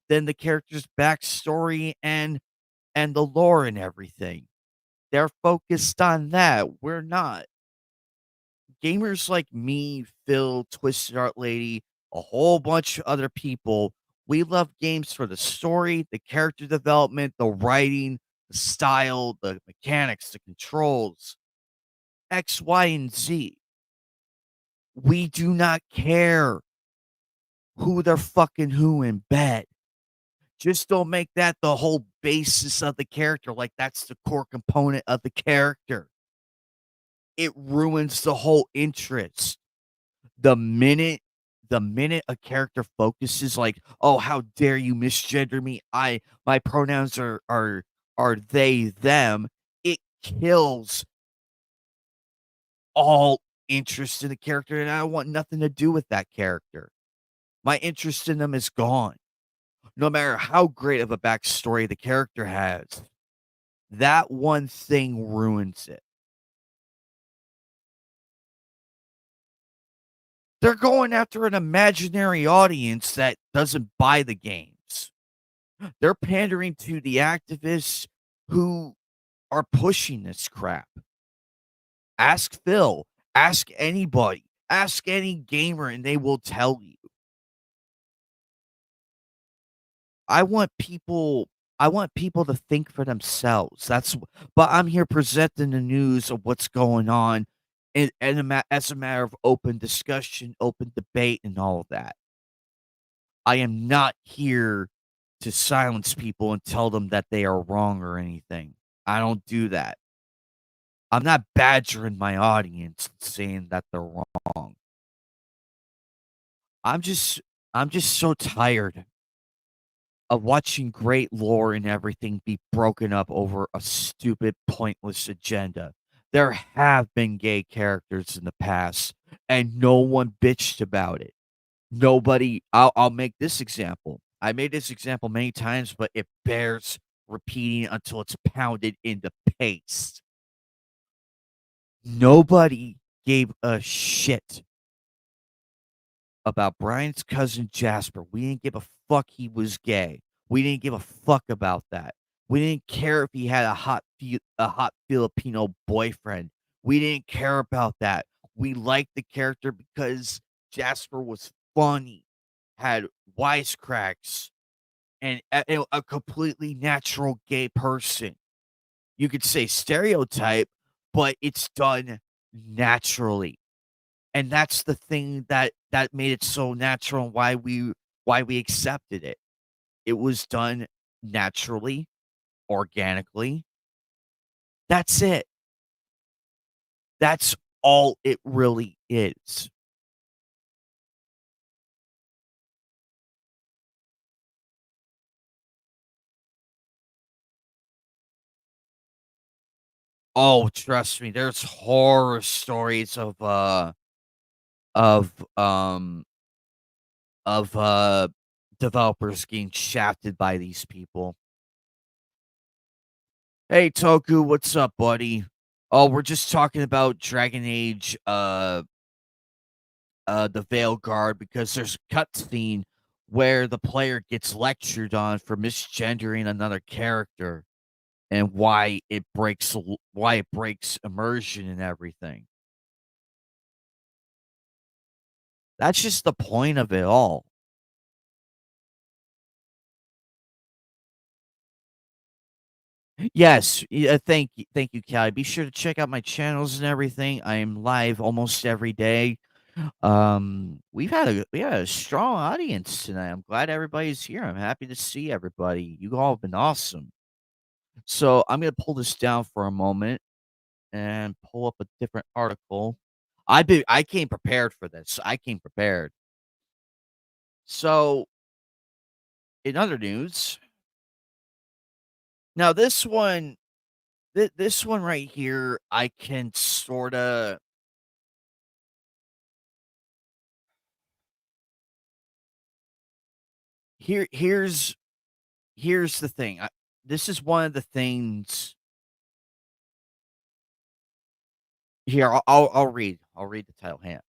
Speaker 1: than the character's backstory and the lore and everything. They're focused on that. We're not. Gamers like me, Phil, Twisted Art Lady, a whole bunch of other people, we love games for the story, the character development, the writing, the style, the mechanics, the controls, X, Y, and Z. We do not care who they're fucking who in bed. Just don't make that the whole basis of the character, like that's the core component of the character. It ruins the whole interest. The minute the minute a character focuses like, "Oh, how dare you misgender me? My pronouns are they them," it kills all interest in the character, and I want nothing to do with that character. My interest in them is gone. No matter how great of a backstory the character has, that one thing ruins it. They're going after an imaginary audience that doesn't buy the games. They're pandering to the activists who are pushing this crap. Ask Phil, ask anybody, ask any gamer, and they will tell you. I want people I want people to think for themselves. But I'm here presenting the news of what's going on as a matter of open discussion, open debate, and all of that. I am not here to silence people and tell them that they are wrong or anything. I don't do that. I'm not badgering my audience saying that they're wrong. I'm just I'm just so tired of watching great lore and everything be broken up over a stupid, pointless agenda. There have been gay characters in the past, and no one bitched about it. Nobody I'll make this example. I made this example many times, but it bears repeating until it's pounded into paste. Nobody gave a shit about Brian's cousin Jasper. We didn't give a fuck he was gay. We didn't give a fuck about that. We didn't care if he had a hot Filipino boyfriend. We didn't care about that. We liked the character because Jasper was funny, had wisecracks, and a completely natural gay person. You could say stereotype, but it's done naturally. And that's the thing that made it so natural and why we accepted it. It was done naturally, organically. That's it. That's all it really is. Oh, trust me, there's horror stories of, um of developers getting shafted by these people. "Hey, Toku, what's up, buddy? Oh, we're just talking about Dragon Age, the Veil Guard because there's a cutscene where the player gets lectured on for misgendering another character and why it breaks immersion and everything. That's just the point of it all. Yes, thank you, Callie. Be sure to check out my channels and everything. I am live almost every day. We had a strong audience tonight. I'm glad everybody's here. I'm happy to see everybody. You all have been awesome. So I'm gonna pull this down for a moment and pull up a different article. I came prepared for this. I came prepared. So in other news, now this one right here, I can sorta here here's the thing. This is one of the things here. I'll read the title. Hand.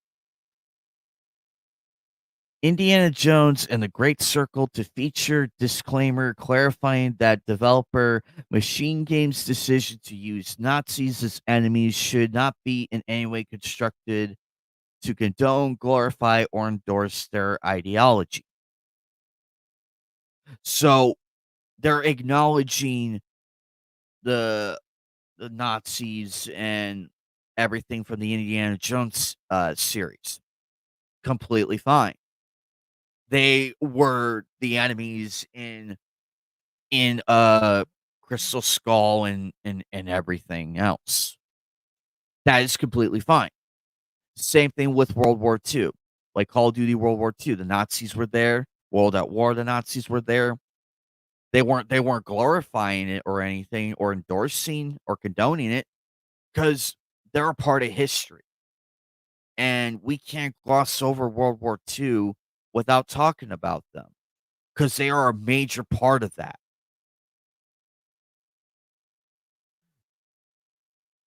Speaker 1: Indiana Jones and the Great Circle to feature disclaimer clarifying that developer Machine Games' decision to use Nazis as enemies should not be in any way constructed to condone, glorify, or endorse their ideology. So they're acknowledging the the Nazis and everything from the Indiana Jones series. Completely fine. They were the enemies in Crystal Skull and everything else. That is completely fine. Same thing with World War II. Like Call of Duty World War II, the Nazis were there. World at War, the Nazis were there. They weren't glorifying it or anything or endorsing or condoning it because they're a part of history. And we can't gloss over World War II without talking about them because they are a major part of that.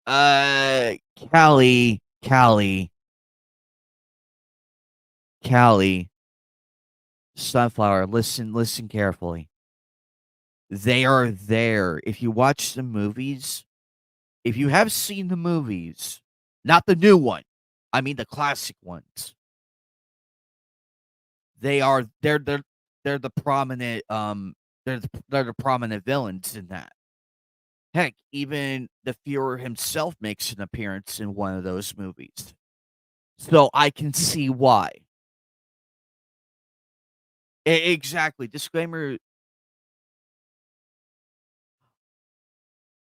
Speaker 1: Uh, Callie, Callie, Sunflower, listen carefully. They are there. If you watch the movies, if you have seen the movies, not the new one, I mean the classic ones, they're the prominent they're the prominent villains in that. Heck, even the Fuhrer himself makes an appearance in one of those movies. So I can see why. Exactly. Disclaimer.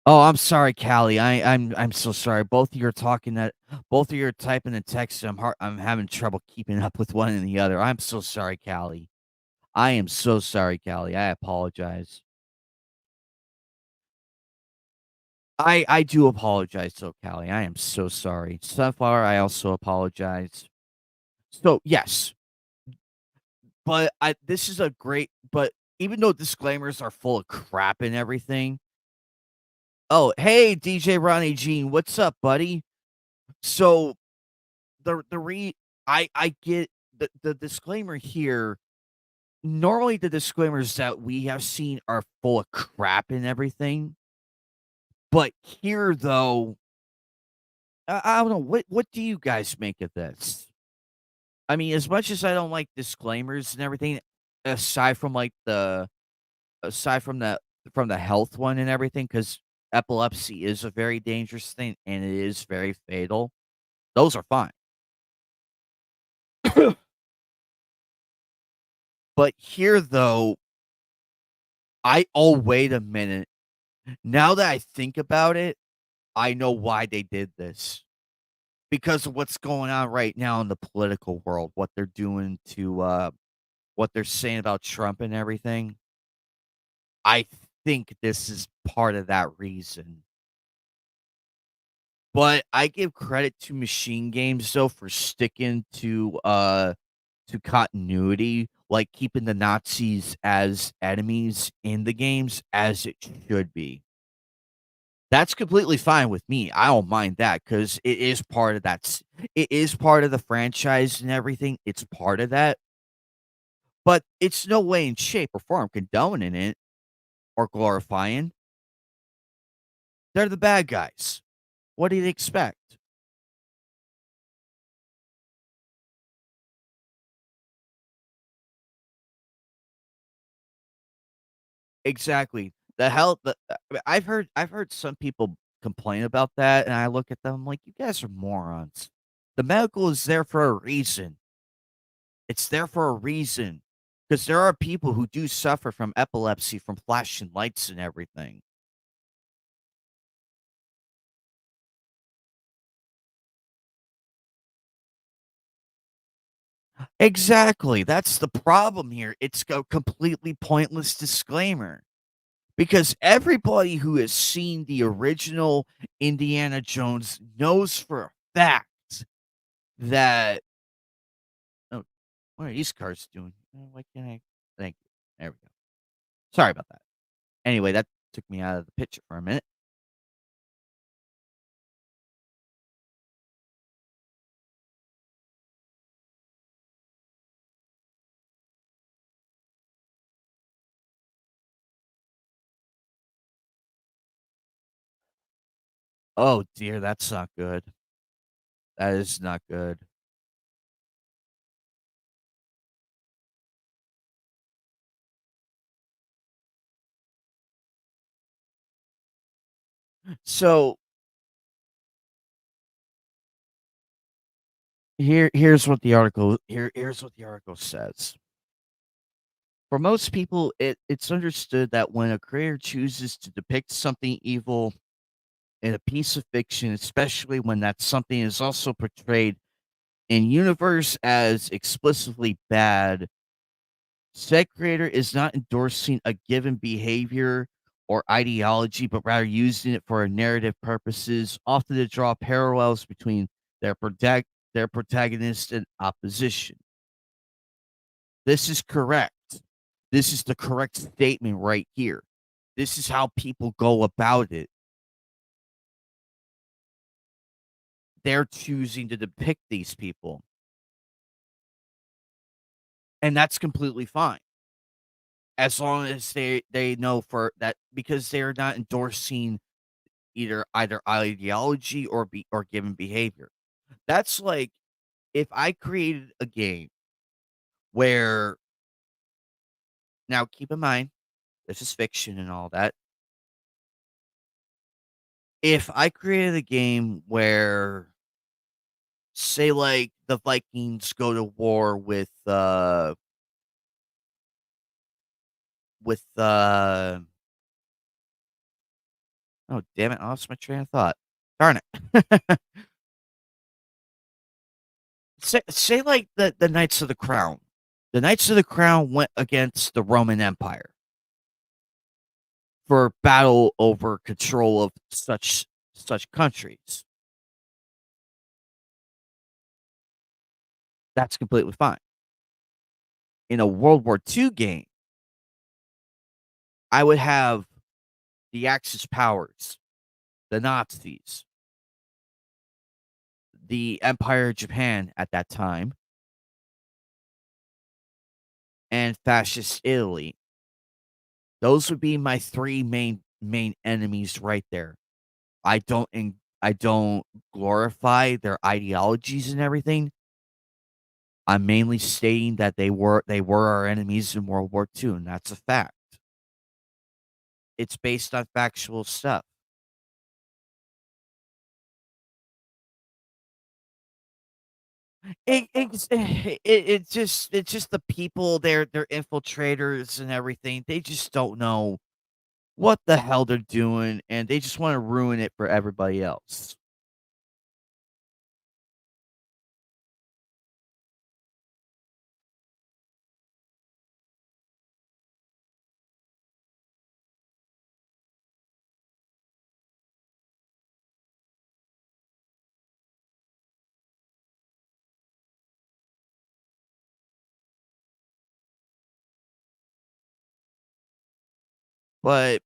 Speaker 1: Oh, I'm sorry, Callie. I'm so sorry. Both of you are typing the text. I'm having trouble keeping up with one and the other. I'm so sorry, Callie. I am so sorry, Callie. I apologize. I do apologize, though, Callie. I am so sorry. Sunflower, I also apologize. So yes, but I this is a great but even though disclaimers are full of crap and everything. Oh, hey, DJ Ronnie Jean, what's up, buddy? So the re I get the disclaimer here. Normally, the disclaimers that we have seen are full of crap and everything, but here though, I don't know what do you guys make of this? I mean, as much as I don't like disclaimers and everything, aside from like the aside from the health one and everything, because epilepsy is a very dangerous thing and it is very fatal. Those are fine. But here though, wait a minute. Now that I think about it, I know why they did this. Because of what's going on right now in the political world, what they're doing to what they're saying about Trump and everything. I think this is part of that reason. But I give credit to Machine Games though for sticking to continuity, like keeping the Nazis as enemies in the games as it should be. That's completely fine with me. I don't mind that because it is part of it is part of the franchise and everything. It's part of that, but it's no way in shape or form condoning it or glorifying. They're the bad guys. What do you expect? Exactly. I've heard some people complain about that, and I look at them like, "You guys are morons." The medical is there for a reason. It's there for a reason, because there are people who do suffer from epilepsy from flashing lights and everything. Exactly, that's the problem here. It's a completely pointless disclaimer, because everybody who has seen the original Indiana Jones knows for a fact that oh, what are these cars doing? Why can't I thank you. There we go. Sorry about that. Anyway, that took me out of the picture for a minute. Oh dear, that's not good. That is not good. So here's what the article says. For most people, it's understood that when a creator chooses to depict something evil in a piece of fiction, especially when that something is also portrayed in universe as explicitly bad, said creator is not endorsing a given behavior or ideology, but rather using it for narrative purposes, often to draw parallels between their protect their protagonist and opposition. This is correct. This is the correct statement right here. This is how people go about it. They're choosing to depict these people, and that's completely fine as long as they know for that because they're not endorsing either ideology or given behavior. That's like if I created a game where now keep in mind this is fiction and all that. If I created a game where say like the Vikings go to war with Oh, damn it, I lost my train of thought. Darn it. Say like the Knights of the Crown. The Knights of the Crown went against the Roman Empire for battle over control of such countries. That's completely fine. In a World War II game, I would have the Axis powers, the Nazis, the Empire of Japan at that time, and fascist Italy. Those would be my three main enemies right there. I don't glorify their ideologies and everything. I'm mainly stating that they were our enemies in World War II, and that's a fact. It's based on factual stuff. It's just the people, they're infiltrators and everything. They just don't know what the hell they're doing, and they just wanna ruin it for everybody else. But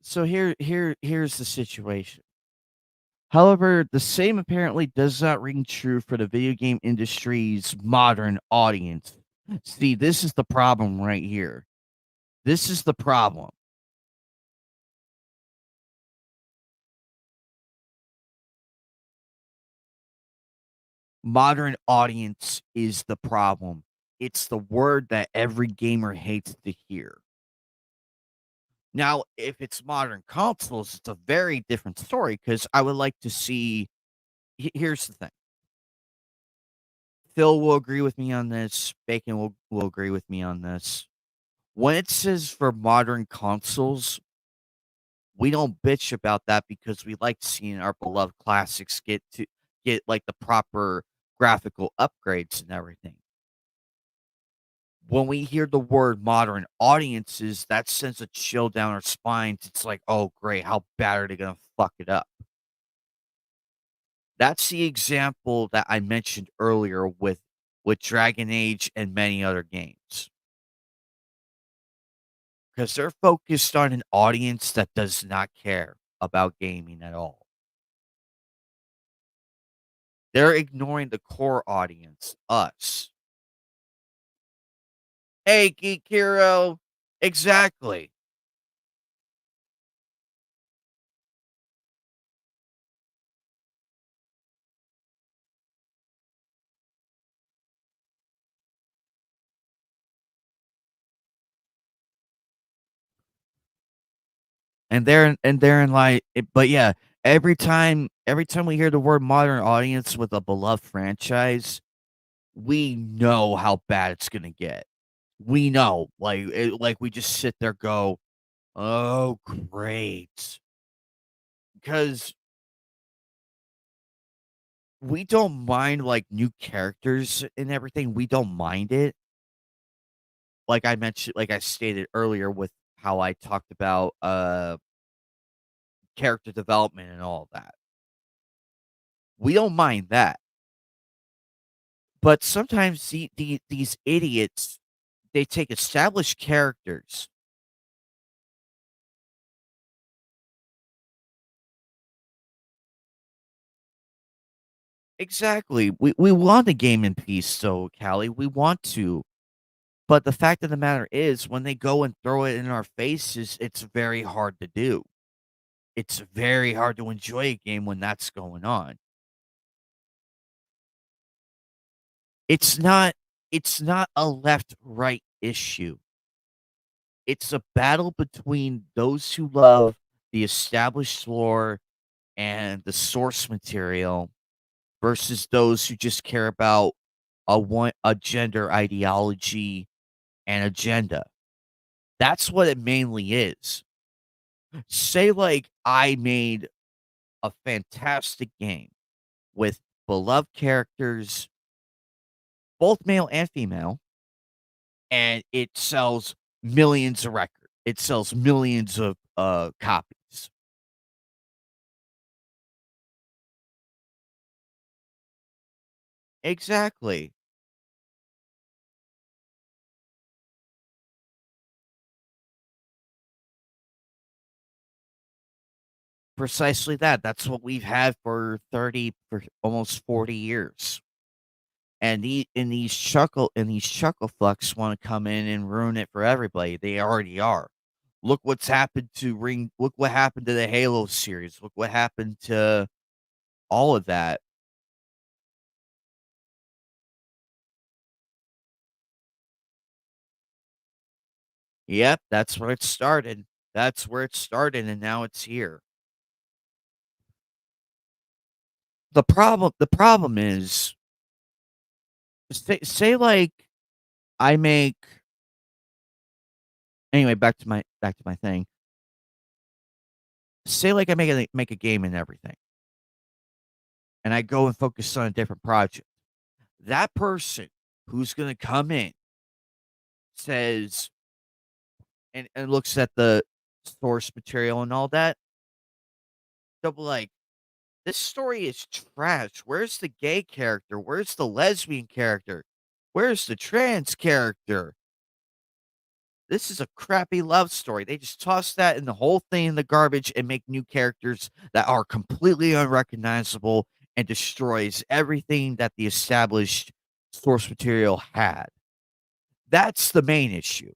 Speaker 1: so here's the situation. However, the same apparently does not ring true for the video game industry's modern audience. See, this is the problem right here. This is the problem. Modern audience is the problem. It's the word that every gamer hates to hear. Now, if it's modern consoles, it's a very different story because I would like to see. Here's the thing. Phil will agree with me on this. Bacon will agree with me on this. When it says for modern consoles, we don't bitch about that because we like seeing our beloved classics get like the proper graphical upgrades and everything. When we hear the word modern audiences, that sends a chill down our spines. It's like, oh great, how bad are they gonna fuck it up? That's the example that I mentioned earlier with Dragon Age and many other games. Because they're focused on an audience that does not care about gaming at all. They're ignoring the core audience, us. Hey, Geek Hero. Exactly. And therein like but yeah, every time we hear the word modern audience with a beloved franchise, we know how bad it's gonna get. We know, like we just sit there go, "Oh, great." Because we don't mind, like, new characters and everything, we don't mind it. Like I stated earlier with how I talked about, character development and all of that. We don't mind that. But sometimes these idiots, they take established characters. Exactly. We want the game in peace, so, Callie, we want to. But the fact of the matter is when they go and throw it in our faces, it's very hard to do. It's very hard to enjoy a game when that's going on. It's not it's not a left-right issue. It's a battle between those who love the established lore and the source material versus those who just care about a gender ideology and agenda. That's what it mainly is. Say, like, I made a fantastic game with beloved characters, both male and female, and it sells millions of records. It sells millions of copies. Exactly. Precisely that. That's what we've had for 30 for almost 40 years. And these chuckle fucks wanna come in and ruin it for everybody. They already are. Look what happened to the Halo series. Look what happened to all of that. Yep, that's where it started. That's where it started, and now it's here. The problem is, say, like, I make anyway, back to my thing. Say, like, I make a game and everything, and I go and focus on a different project. That person who's gonna come in says and looks at the source material and all that, they'll be like, "This story is trash. Where's the gay character? Where's the lesbian character? Where's the trans character? This is a crappy love story." They just toss that and the whole thing in the garbage and make new characters that are completely unrecognizable and destroys everything that the established source material had. That's the main issue.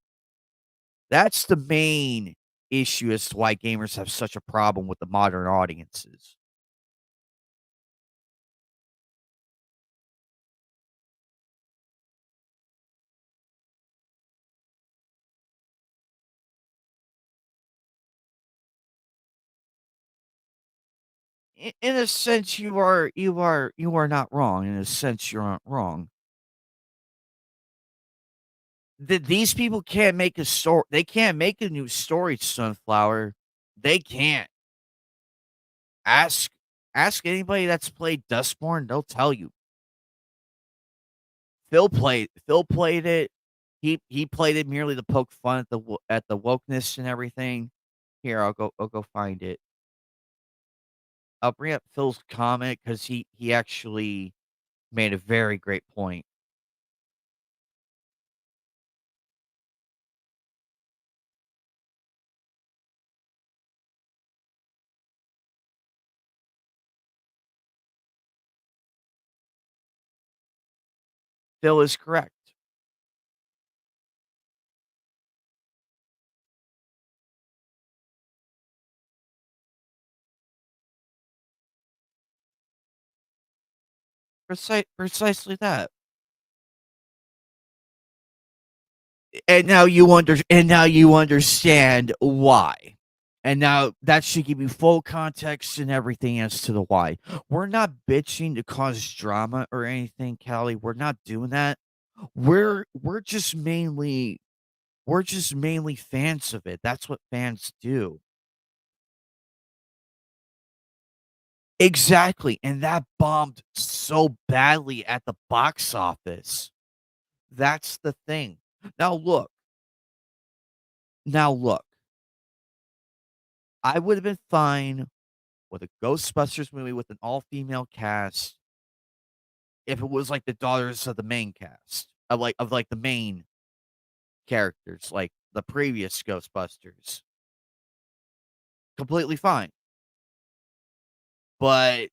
Speaker 1: That's the main issue as to why gamers have such a problem with the modern audiences. In a sense, you are not wrong. In a sense, you're not wrong. These people can't make a story. They can't make a new story, Sunflower. They can't. Ask ask anybody that's played Dustborn, they'll tell you. Phil played it. He played it merely to poke fun at the wokeness and everything. Here, I'll go find it. I'll bring up Phil's comment because he actually made a very great point. Phil is correct. Precisely that. And now you understand why. And now that should give you full context and everything as to the why. We're not bitching to cause drama or anything, Callie. We're not doing that. We're just mainly fans of it. That's what fans do. Exactly. And that bombed so badly at the box office. That's the thing. Now look, now look. I would have been fine with a Ghostbusters movie with an all-female cast if it was like the daughters of the main cast, of the main characters, like the previous Ghostbusters. Completely fine. But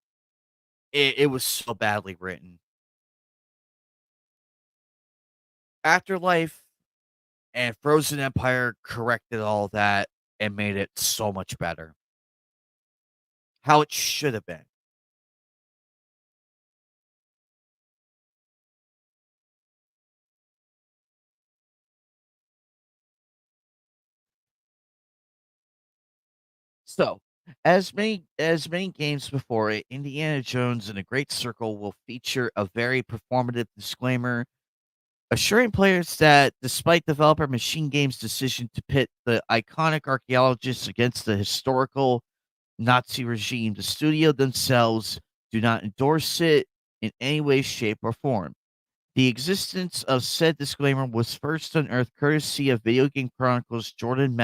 Speaker 1: it was so badly written. Afterlife and Frozen Empire corrected all that and made it so much better. How it should have been. So, as many games before it, Indiana Jones and a Great Circle will feature a very performative disclaimer assuring players that despite developer Machine Games' decision to pit the iconic archaeologists against the historical Nazi regime, the studio themselves do not endorse it in any way, shape, or form. The existence of said disclaimer was first unearthed courtesy of Video Game Chronicles Jordan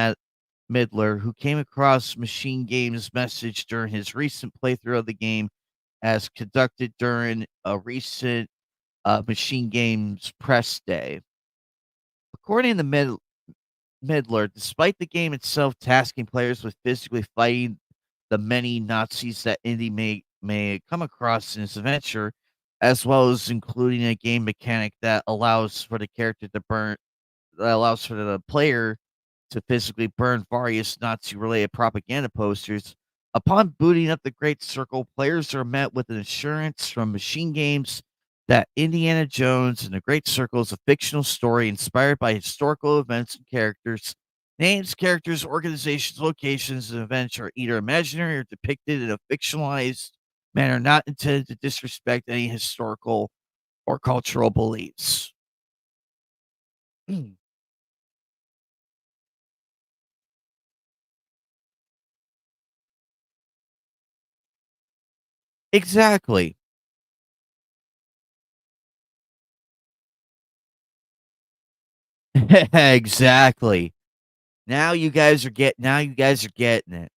Speaker 1: Midler, who came across Machine Games' message during his recent playthrough of the game as conducted during a recent Machine Games press day. According to Midler, despite the game itself tasking players with physically fighting the many Nazis that Indy may come across in its adventure, as well as including a game mechanic that allows for the player to physically burn various Nazi-related propaganda posters. Upon booting up the Great Circle, players are met with an assurance from Machine Games that Indiana Jones and the Great Circle is a fictional story inspired by historical events and characters. Names, characters, organizations, locations, and events are either imaginary or depicted in a fictionalized manner not intended to disrespect any historical or cultural beliefs. Exactly. Exactly. Now you guys are getting it.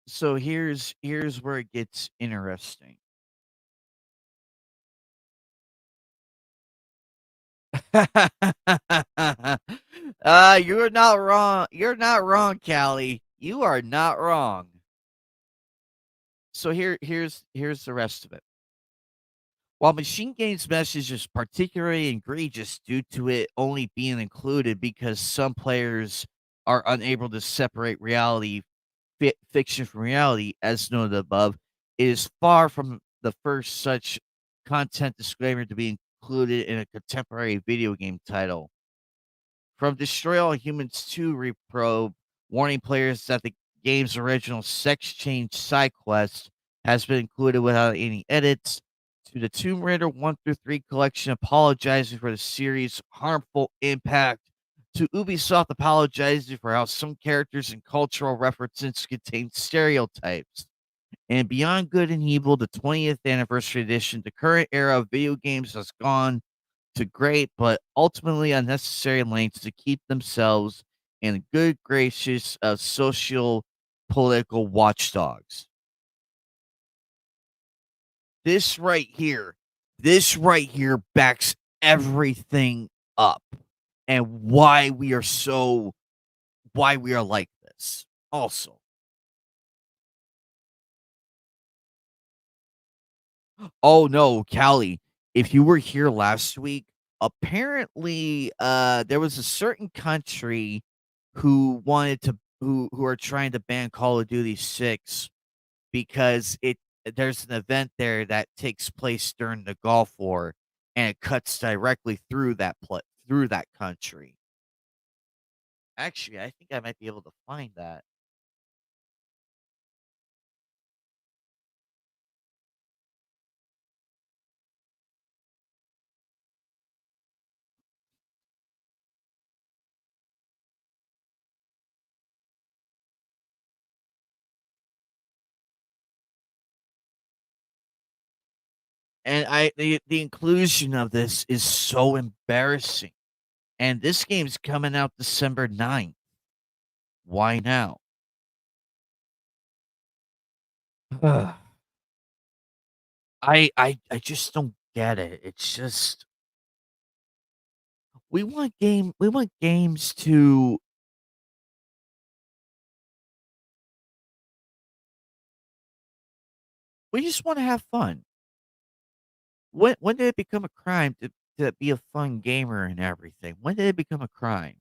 Speaker 1: So here's where it gets interesting. You're not wrong. You're not wrong, Callie. You are not wrong. So here's the rest of it. While Machine Game's message is particularly egregious due to it only being included because some players are unable to separate fiction from reality, as noted above, it is far from the first such content disclaimer to be included in a contemporary video game title. From Destroy All Humans 2 Reprobe, warning players that the game's original sex change side quest has been included without any edits, to the Tomb Raider 1 through 3 collection apologizing for the series' harmful impact, to Ubisoft apologizing for how some characters and cultural references contain stereotypes. And Beyond Good and Evil, the 20th anniversary edition, the current era of video games has gone to great but ultimately unnecessary lengths to keep themselves in the good gracious of social political watchdogs. This right here, this right here backs everything up and why we are like this. Also, oh no, Callie, if you were here last week, apparently there was a certain country who are trying to ban Call of Duty 6 because it there's an event there that takes place during the Gulf War and it cuts directly through that country. Actually, I think I might be able to find that. And the inclusion of this is so embarrassing. And this game's coming out December 9th. Why now? Ugh. I just don't get it. It's just we want games to we just want to have fun. When did it become a crime to be a fun gamer and everything? When did it become a crime?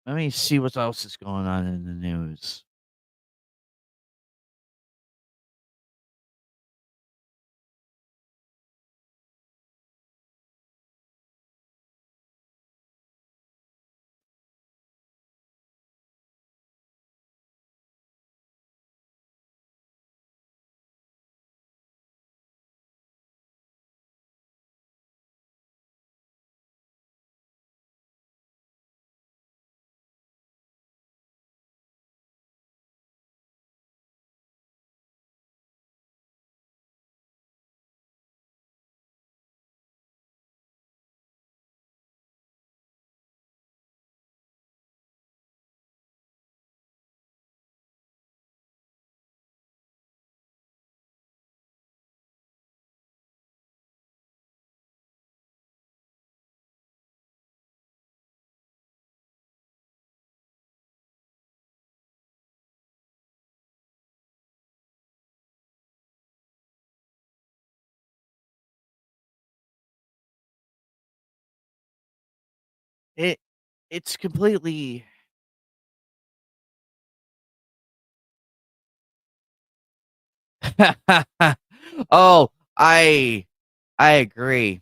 Speaker 1: Let me see what else is going on in the news. It it's completely Oh, I agree.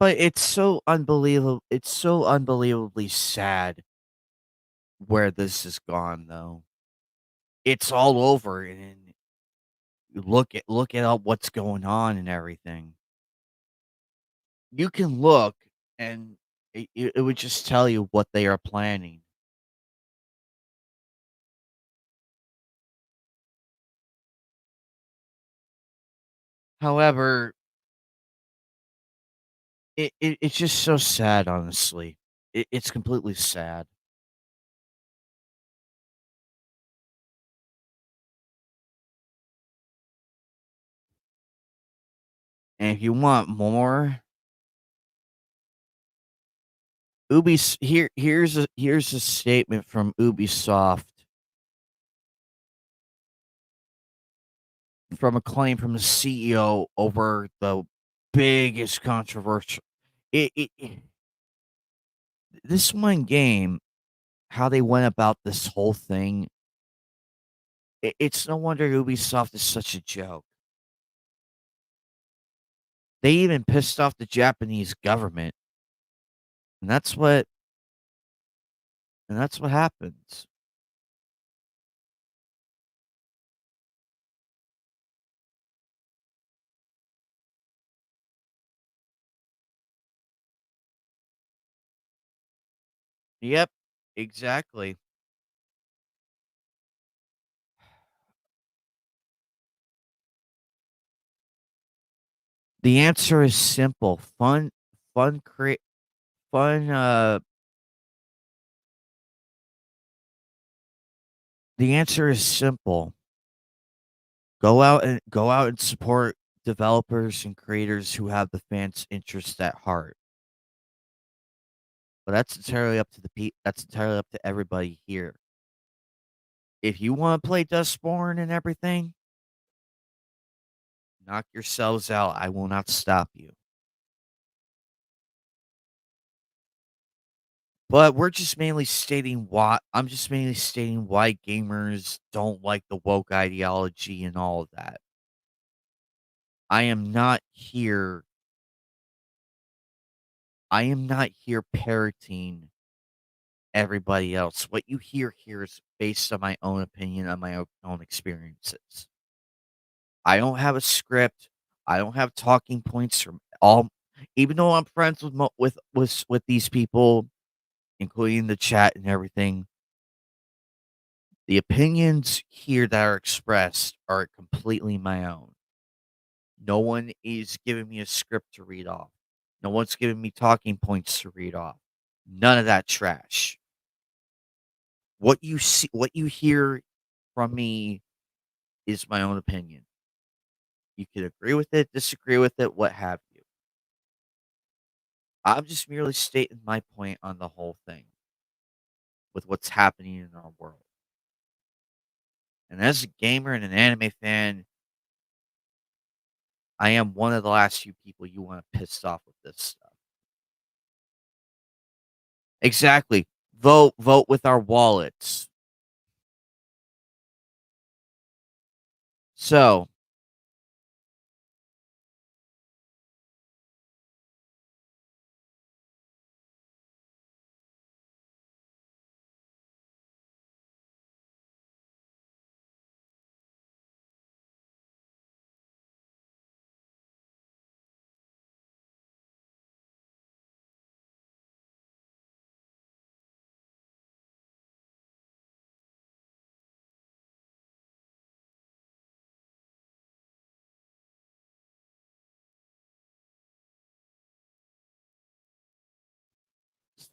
Speaker 1: But it's so unbelievably sad where this has gone, though. It's all over, and look at all what's going on and everything. You can look, and it would just tell you what they are planning. However, it's just so sad, honestly. It's completely sad. And if you want more, here's a statement from Ubisoft from a claim from the CEO over the biggest controversial. It this one game, how they went about this whole thing, it's no wonder Ubisoft is such a joke. They even pissed off the Japanese government, and that's what happens. Yep, exactly. The answer is simple. Fun create fun the answer is simple. Go out and support developers and creators who have the fans' interests at heart. But that's entirely up to everybody here. If you want to play Dustborn and everything, knock yourselves out. I will not stop you. But we're just mainly stating why I'm just mainly stating why gamers don't like the woke ideology and all of that. I am not here I am not here parroting everybody else. What you hear here is based on my own opinion, on my own experiences. I don't have a script. I don't have talking points from all even though I'm friends with with these people, including the chat and everything, the opinions here that are expressed are completely my own. No one is giving me a script to read off. No one's giving me talking points to read off. None of that trash. What you hear from me is my own opinion. You can agree with it, disagree with it, what have you. I'm just merely stating my point on the whole thing with what's happening in our world. And as a gamer and an anime fan, I am one of the last few people you want to piss off with this stuff. Exactly. Vote with our wallets. So,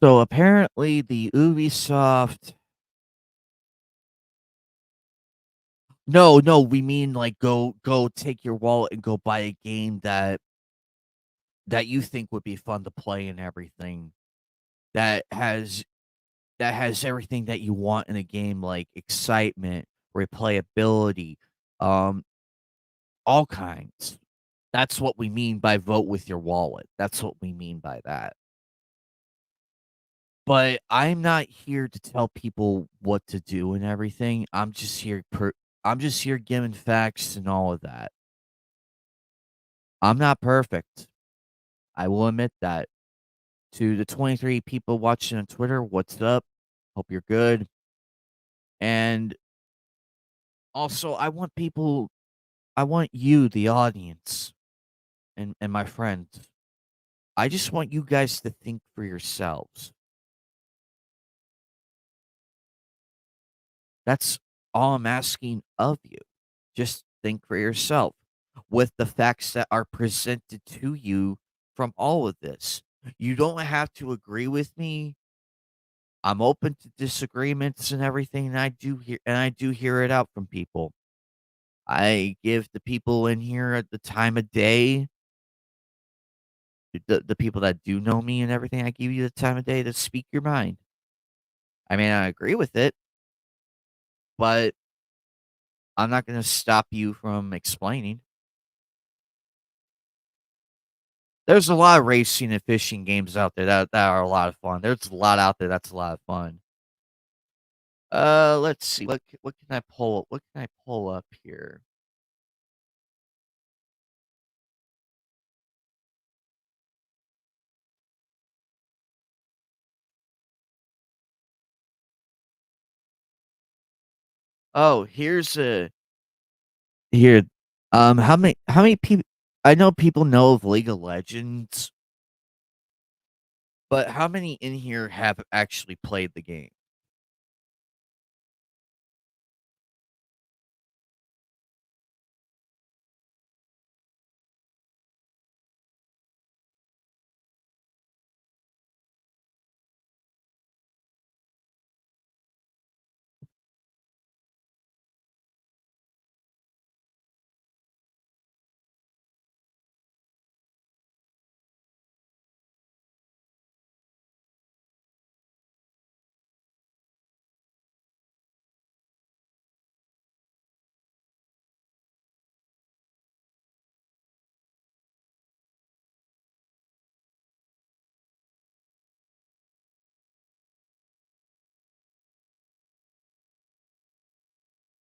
Speaker 1: so apparently the Ubisoft. No, no, we mean like go take your wallet and go buy a game that you think would be fun to play and everything. That has that has everything that you want in a game like excitement, replayability, um, all kinds. That's what we mean by vote with your wallet. That's what we mean by that. But I'm not here to tell people what to do and everything. I'm just here giving facts and all of that. I'm not perfect. I will admit that. To the 23 people watching on Twitter, what's up? Hope you're good. And also, I want you, the audience, and my friends, I just want you guys to think for yourselves. That's all I'm asking of you. Just think for yourself with the facts that are presented to you from all of this. You don't have to agree with me. I'm open to disagreements and everything, and I do hear it out from people. I give the people in here at the time of day, the people that do know me and everything, I give you the time of day to speak your mind. I may not agree with it, but I'm not going to stop you from explaining. There's a lot of racing and fishing games out there that are a lot of fun. There's a lot out there that's a lot of fun. Let's see. What can I pull? What can I pull up here? Oh, here's a here. How many people? I know people know of League of Legends, but how many in here have actually played the game?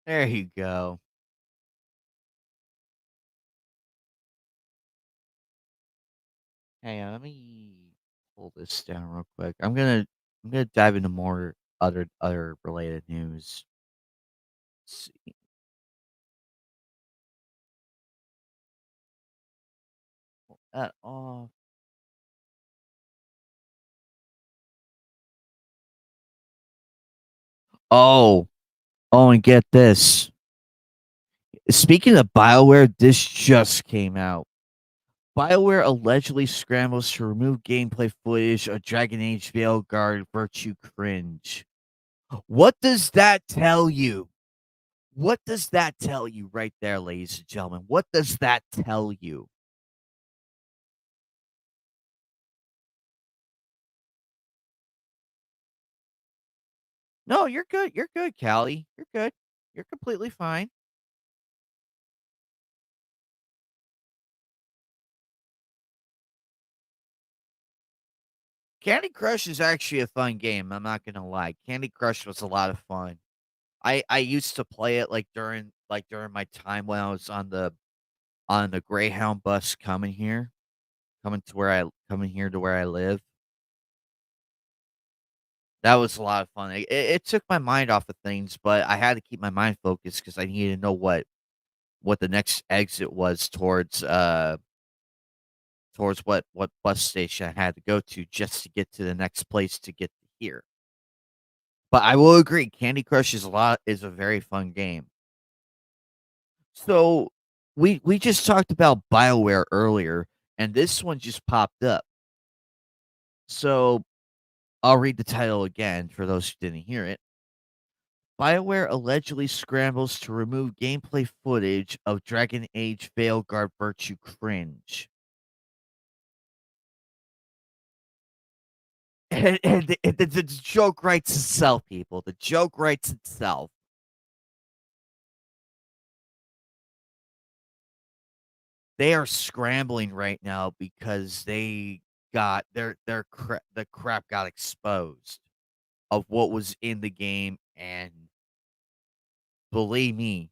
Speaker 1: There you go. Hang on, let me pull this down real quick. I'm gonna dive into more other related news. See. Oh, oh, oh, and get this. Speaking of BioWare, this just came out. BioWare allegedly scrambles to remove gameplay footage of Dragon Age Veilguard Virtue Cringe. What does that tell you? What does that tell you right there, ladies and gentlemen? What does that tell you? No, you're good. You're good, Callie. You're good. You're completely fine. Candy Crush is actually a fun game. I'm not gonna lie. Candy Crush was a lot of fun. I used to play it during my time when I was on the Greyhound bus coming here to where I live. That was a lot of fun. It took my mind off of things, but I had to keep my mind focused because I needed to know what the next exit was towards what bus station I had to go to just to get to the next place to get to here. But I will agree, Candy Crush is a very fun game. So we just talked about BioWare earlier, and this one just popped up. So I'll read the title again for those who didn't hear it. BioWare allegedly scrambles to remove gameplay footage of Dragon Age Veilguard Virtue Cringe. The joke writes itself, people. The joke writes itself. They are scrambling right now because they got the crap got exposed of what was in the game, and believe me,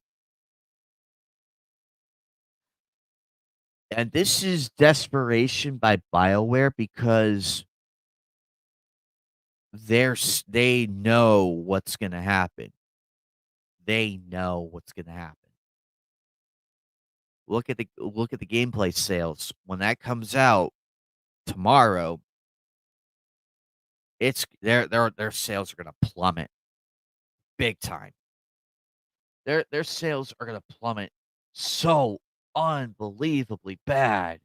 Speaker 1: and this is desperation by BioWare because they know what's gonna happen. They know what's gonna happen. Look at the gameplay sales. When that comes out tomorrow, it's their sales are gonna plummet big time. Their sales are gonna plummet so unbelievably bad.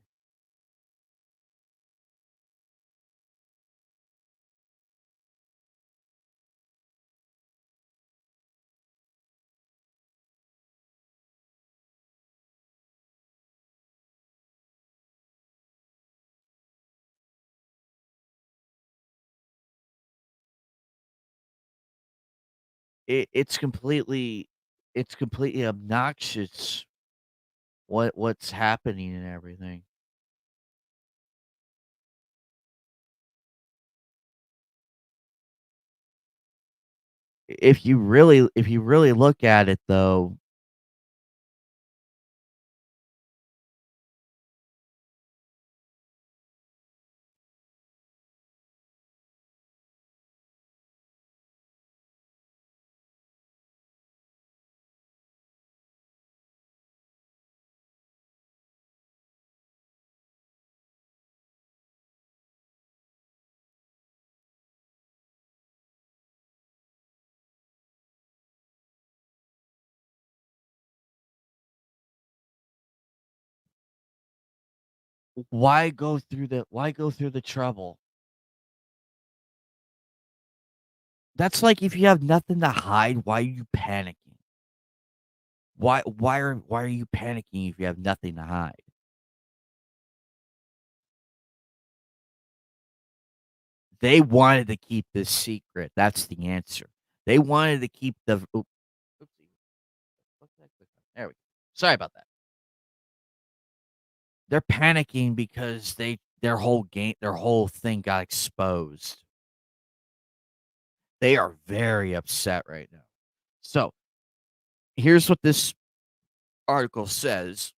Speaker 1: It's completely obnoxious what's happening and everything. If you really look at it though, why go through the trouble? That's like if you have nothing to hide, why are you panicking? Why are you panicking if you have nothing to hide? They wanted to keep this secret. That's the answer. They wanted to keep the oopsie. What the heck was that? There we go. Sorry about that. They're panicking because their whole thing got exposed. They are very upset right now. So here's what this article says.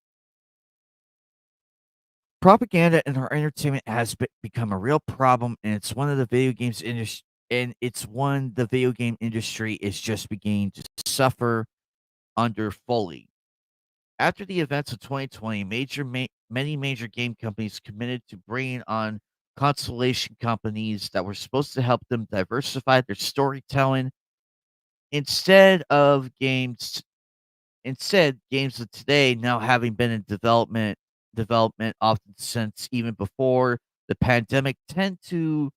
Speaker 1: Propaganda in our entertainment has become a real problem, and it's one of the video games industry, and it's one the video game industry is just beginning to suffer under fully. After the events of 2020, many major game companies committed to bringing on consolation companies that were supposed to help them diversify their storytelling. Instead of games games of today now having been in development often since even before the pandemic tend to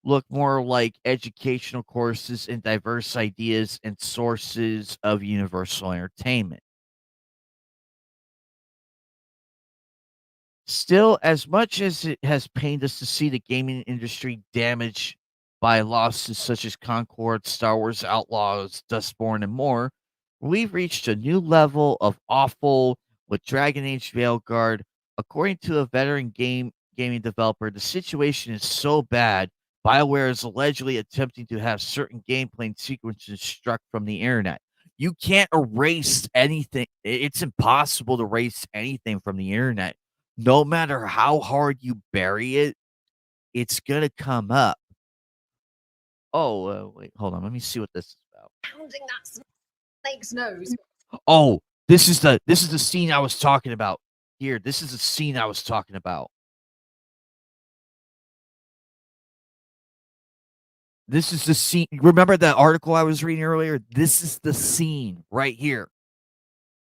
Speaker 1: look more like educational courses and diverse ideas and sources of universal entertainment. Still, as much as it has pained us to see the gaming industry damaged by losses such as Concord, Star Wars Outlaws, Dustborn, and more, we've reached a new level of awful with Dragon Age Veilguard. According to a veteran gaming developer, the situation is so bad, BioWare is allegedly attempting to have certain gameplay sequences struck from the internet. You can't erase anything. It's impossible to erase anything from the internet. No matter how hard you bury it, it's gonna come up. Oh, wait, hold on. Let me see what this is about.
Speaker 3: Pounding that snake's nose.
Speaker 1: Oh, this is the scene I was talking about. Here, this is the scene I was talking about. This is the scene. Remember that article I was reading earlier? This is the scene right here.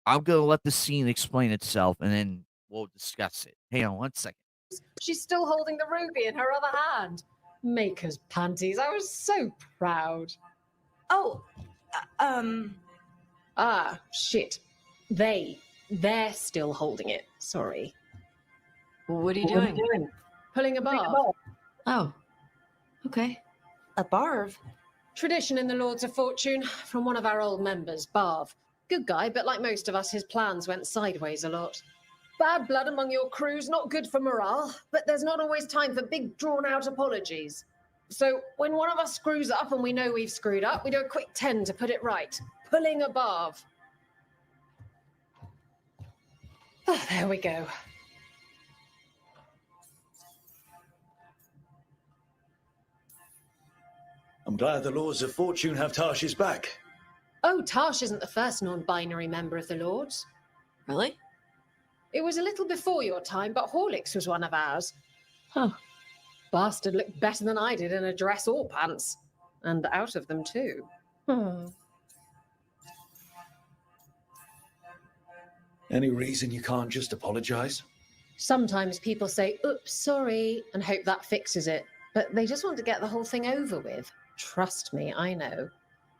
Speaker 1: I'm gonna let the scene explain itself, and then we'll discuss it. Hang on 1 second.
Speaker 3: She's still holding the ruby in her other hand. Maker's panties. I was so proud.
Speaker 4: Oh,
Speaker 3: Ah, shit. They're still holding it. Sorry.
Speaker 4: what are you doing?
Speaker 3: Pulling a bar.
Speaker 4: Oh, okay. A barv?
Speaker 3: Tradition in the Lords of Fortune from one of our old members, Barv. Good guy, but like most of us, his plans went sideways a lot. Bad blood among your crew's not good for morale, but there's not always time for big, drawn-out apologies. So when one of us screws up and we know we've screwed up, we do a quick 10 to put it right. Pulling a Barv. Oh, there we go.
Speaker 5: I'm glad the Lords of Fortune have Tarsh's back.
Speaker 3: Oh, Tarsh isn't the first non-binary member of the Lords.
Speaker 4: Really?
Speaker 3: It was a little before your time, but Horlicks was one of ours.
Speaker 4: Huh.
Speaker 3: Bastard looked better than I did in a dress or pants. And out of them, too.
Speaker 5: Any reason you can't just apologise?
Speaker 3: Sometimes people say, oops, sorry, and hope that fixes it. But they just want to get the whole thing over with. Trust me, I know.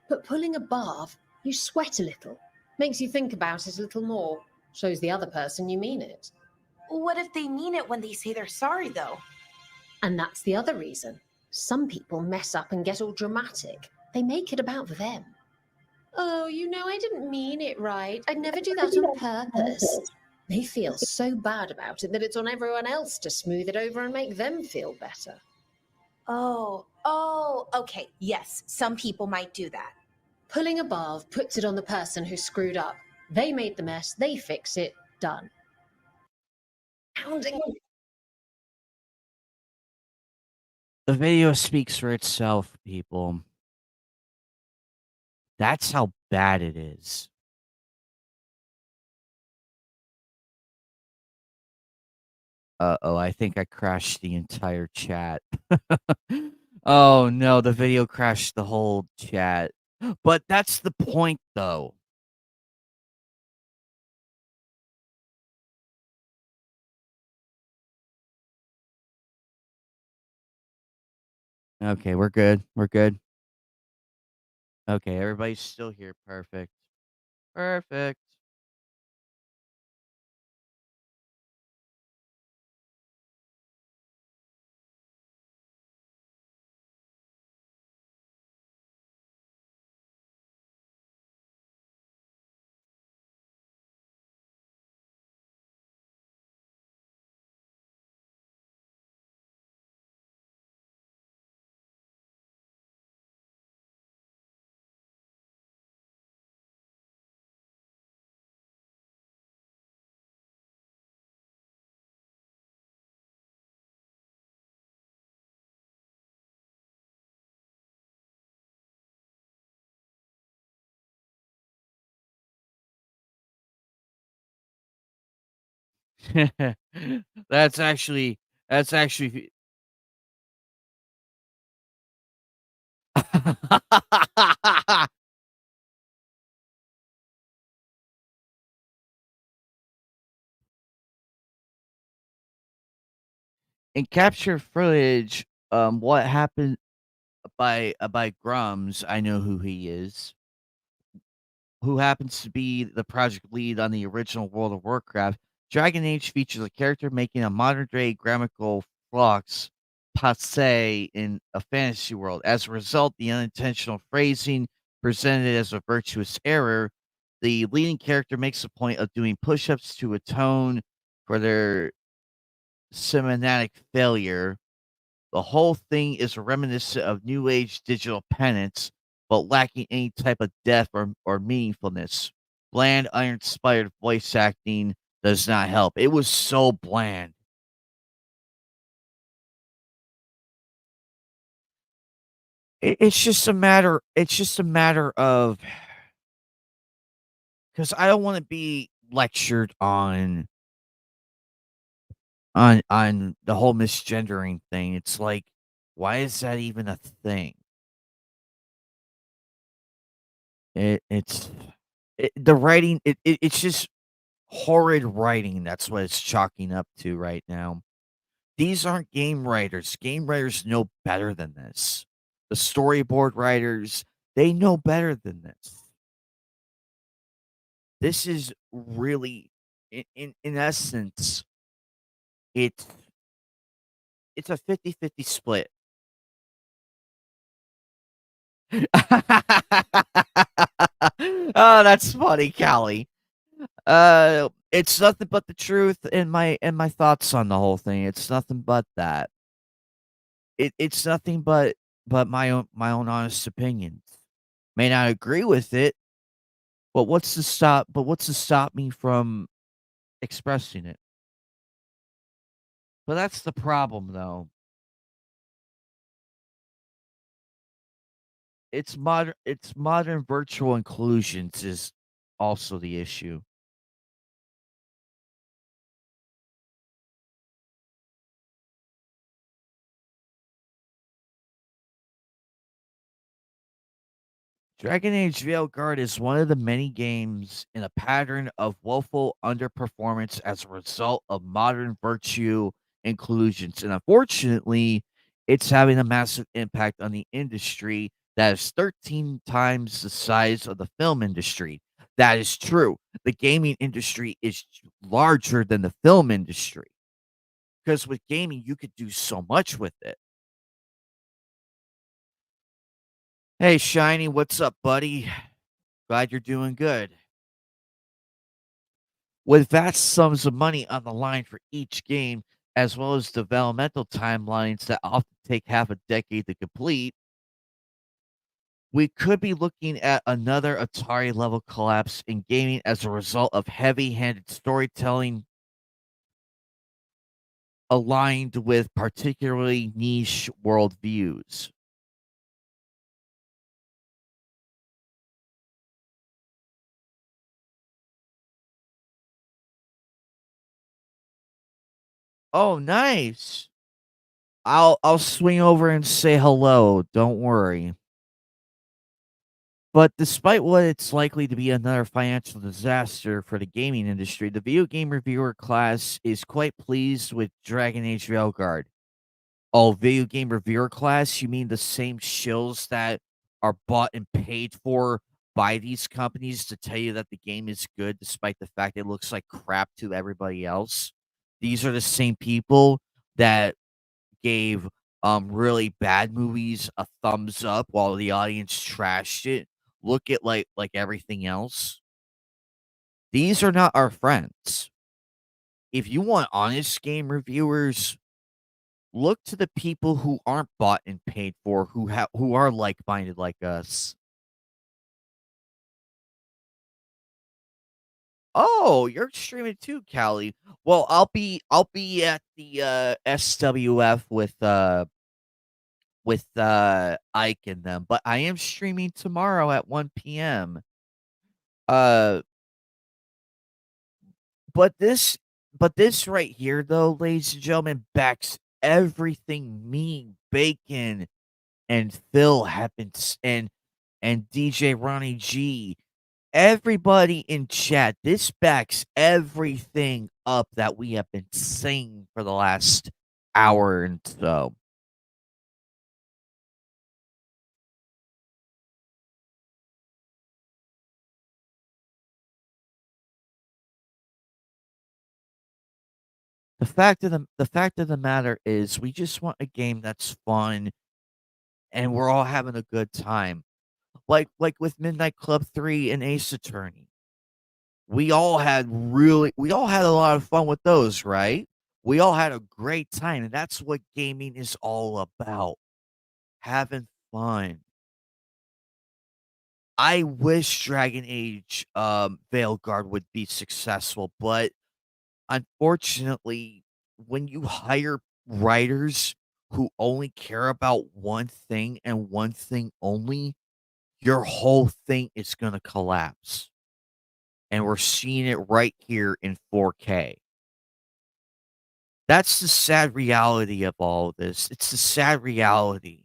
Speaker 3: But pulling a barv, you sweat a little. Makes you think about it a little more. Shows the other person you mean it.
Speaker 4: What if they mean it when they say they're sorry, though?
Speaker 3: And that's the other reason. Some people mess up and get all dramatic. They make it about them. Oh, you know, I didn't mean it right. I'd never do that on purpose. They feel so bad about it that it's on everyone else to smooth it over and make them feel better.
Speaker 4: Oh, okay. Yes, some people might do that.
Speaker 3: Pulling a barv puts it on the person who screwed up. They made the mess, they fix it, done. Pounding.
Speaker 1: The video speaks for itself, people. That's how bad it is. Uh-oh, I think I crashed the entire chat. Oh, no, the video crashed the whole chat. But that's the point, though. Okay, we're good. We're good. Okay, everybody's still here. Perfect. Perfect. That's actually in capture footage, what happened by Grums, I know who he is, who happens to be the project lead on the original World of Warcraft. Dragon Age features a character making a modern-day grammatical flux passe in a fantasy world. As a result, the unintentional phrasing presented as a virtuous error. The leading character makes a point of doing push-ups to atone for their semantic failure. The whole thing is reminiscent of New Age digital penance, but lacking any type of depth or meaningfulness. Bland, uninspired voice acting does not help. It was so bland. It's just a matter. It's just a matter of because I don't want to be lectured on the whole misgendering thing. It's like, why is that even a thing? It's the writing. It's just horrid writing. That's what it's chalking up to right now. These aren't game writers. Game writers know better than this. The storyboard writers, they know better than this. This is really, in essence, it's it's a 50-50 split. Oh, that's funny, Callie. It's nothing but the truth and my thoughts on the whole thing. It's nothing but that. It's nothing but my own honest opinions. May not agree with it, but what's to stop me from expressing it? But that's the problem though. It's modern virtual inclusions is also the issue. Dragon Age Veilguard is one of the many games in a pattern of woeful underperformance as a result of modern virtue inclusions. And unfortunately, it's having a massive impact on the industry that is 13 times the size of the film industry. That is true. The gaming industry is larger than the film industry because with gaming, you could do so much with it. Hey, Shiny, what's up, buddy? Glad you're doing good. With vast sums of money on the line for each game, as well as developmental timelines that often take half a decade to complete, we could be looking at another Atari level collapse in gaming as a result of heavy handed storytelling aligned with particularly niche worldviews. Oh, nice. I'll swing over and say hello. Don't worry. But despite what it's likely to be another financial disaster for the gaming industry, the video game reviewer class is quite pleased with Dragon Age Railguard. Oh, video game reviewer class? You mean the same shills that are bought and paid for by these companies to tell you that the game is good despite the fact it looks like crap to everybody else? These are the same people that gave really bad movies a thumbs up while the audience trashed it. Look at like everything else. These are not our friends. If you want honest game reviewers, look to the people who aren't bought and paid for, who are like-minded like us. Oh, you're streaming too, Callie. Well, I'll be at the SWF with Ike and them, but I am streaming tomorrow at 1 p.m. Uh but but this right here, though, ladies and gentlemen, backs everything me, Bacon, and Phil happens, and DJ Ronnie G, everybody in chat. This backs everything up that we have been saying for the last hour and so. The fact of the matter is we just want a game that's fun and we're all having a good time. Like with Midnight Club 3 and Ace Attorney. We all had a lot of fun with those, right? We all had a great time, and that's what gaming is all about. Having fun. I wish Dragon Age Veilguard would be successful, but unfortunately, when you hire writers who only care about one thing and one thing only, your whole thing is gonna collapse. And we're seeing it right here in 4K. That's the sad reality of all of this. It's the sad reality.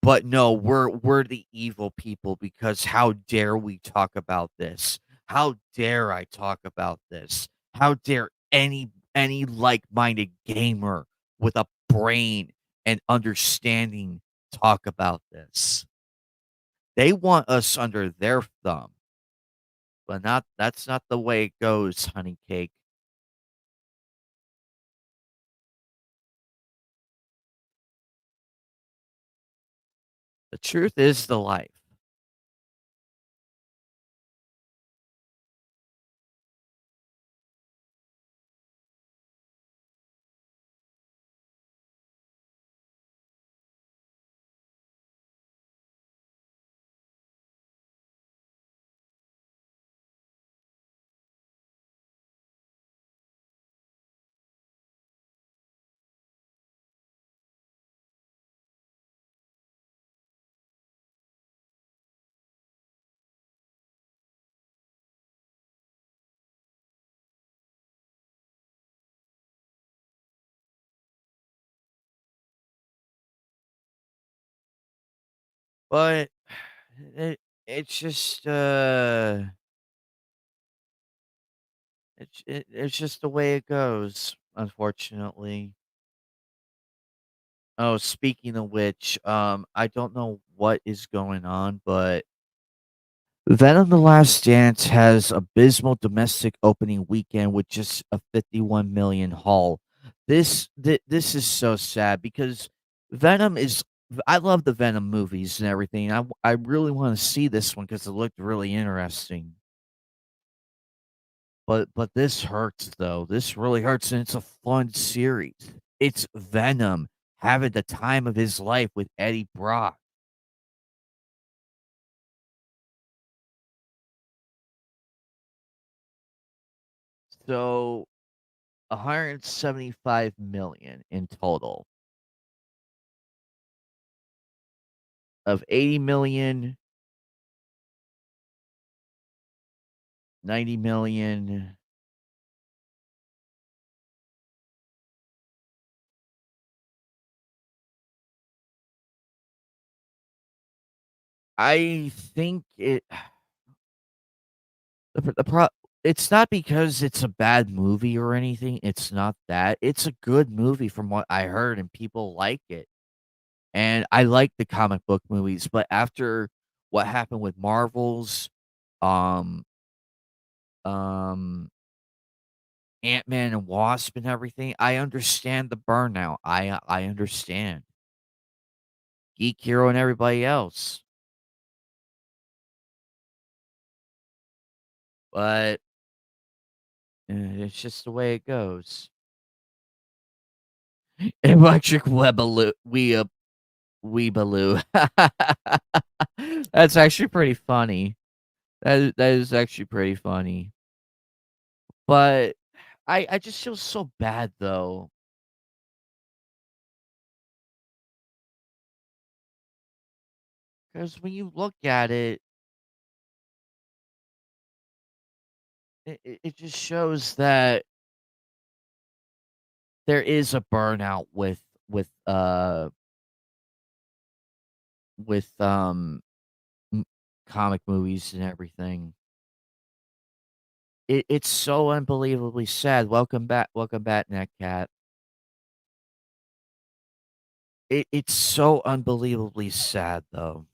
Speaker 1: But no, we're the evil people because how dare we talk about this? How dare I talk about this? How dare any like-minded gamer with a brain and understanding talk about this? They want us under their thumb, but not that's not the way it goes, honey cake. The truth is the life. But it it's just it's just the way it goes, unfortunately. Oh, speaking of which, I don't know what is going on, but Venom: The Last Dance has abysmal domestic opening weekend with just a 51 million haul. This is so sad because Venom is I love the Venom movies and everything. I really want to see this one because it looked really interesting. But this hurts though. This really hurts, and it's a fun series. It's Venom having the time of his life with Eddie Brock. So 175 million in total. Of 80 million, 90 million. I think it the pro it's not because it's a bad movie or anything, it's not that. It's a good movie from what I heard and people like it. And I like the comic book movies, but after what happened with Marvel's, um, um, Ant-Man and Wasp and everything, I understand the burnout. I understand. Geek Hero and everybody else. But it's just the way it goes. Electric Weebaloo. That's actually pretty funny. That is actually pretty funny. But I just feel so bad though. Because when you look at it, it just shows that there is a burnout with with m- comic movies and everything. It's so unbelievably sad. Welcome back, Netcat. It's so unbelievably sad, though.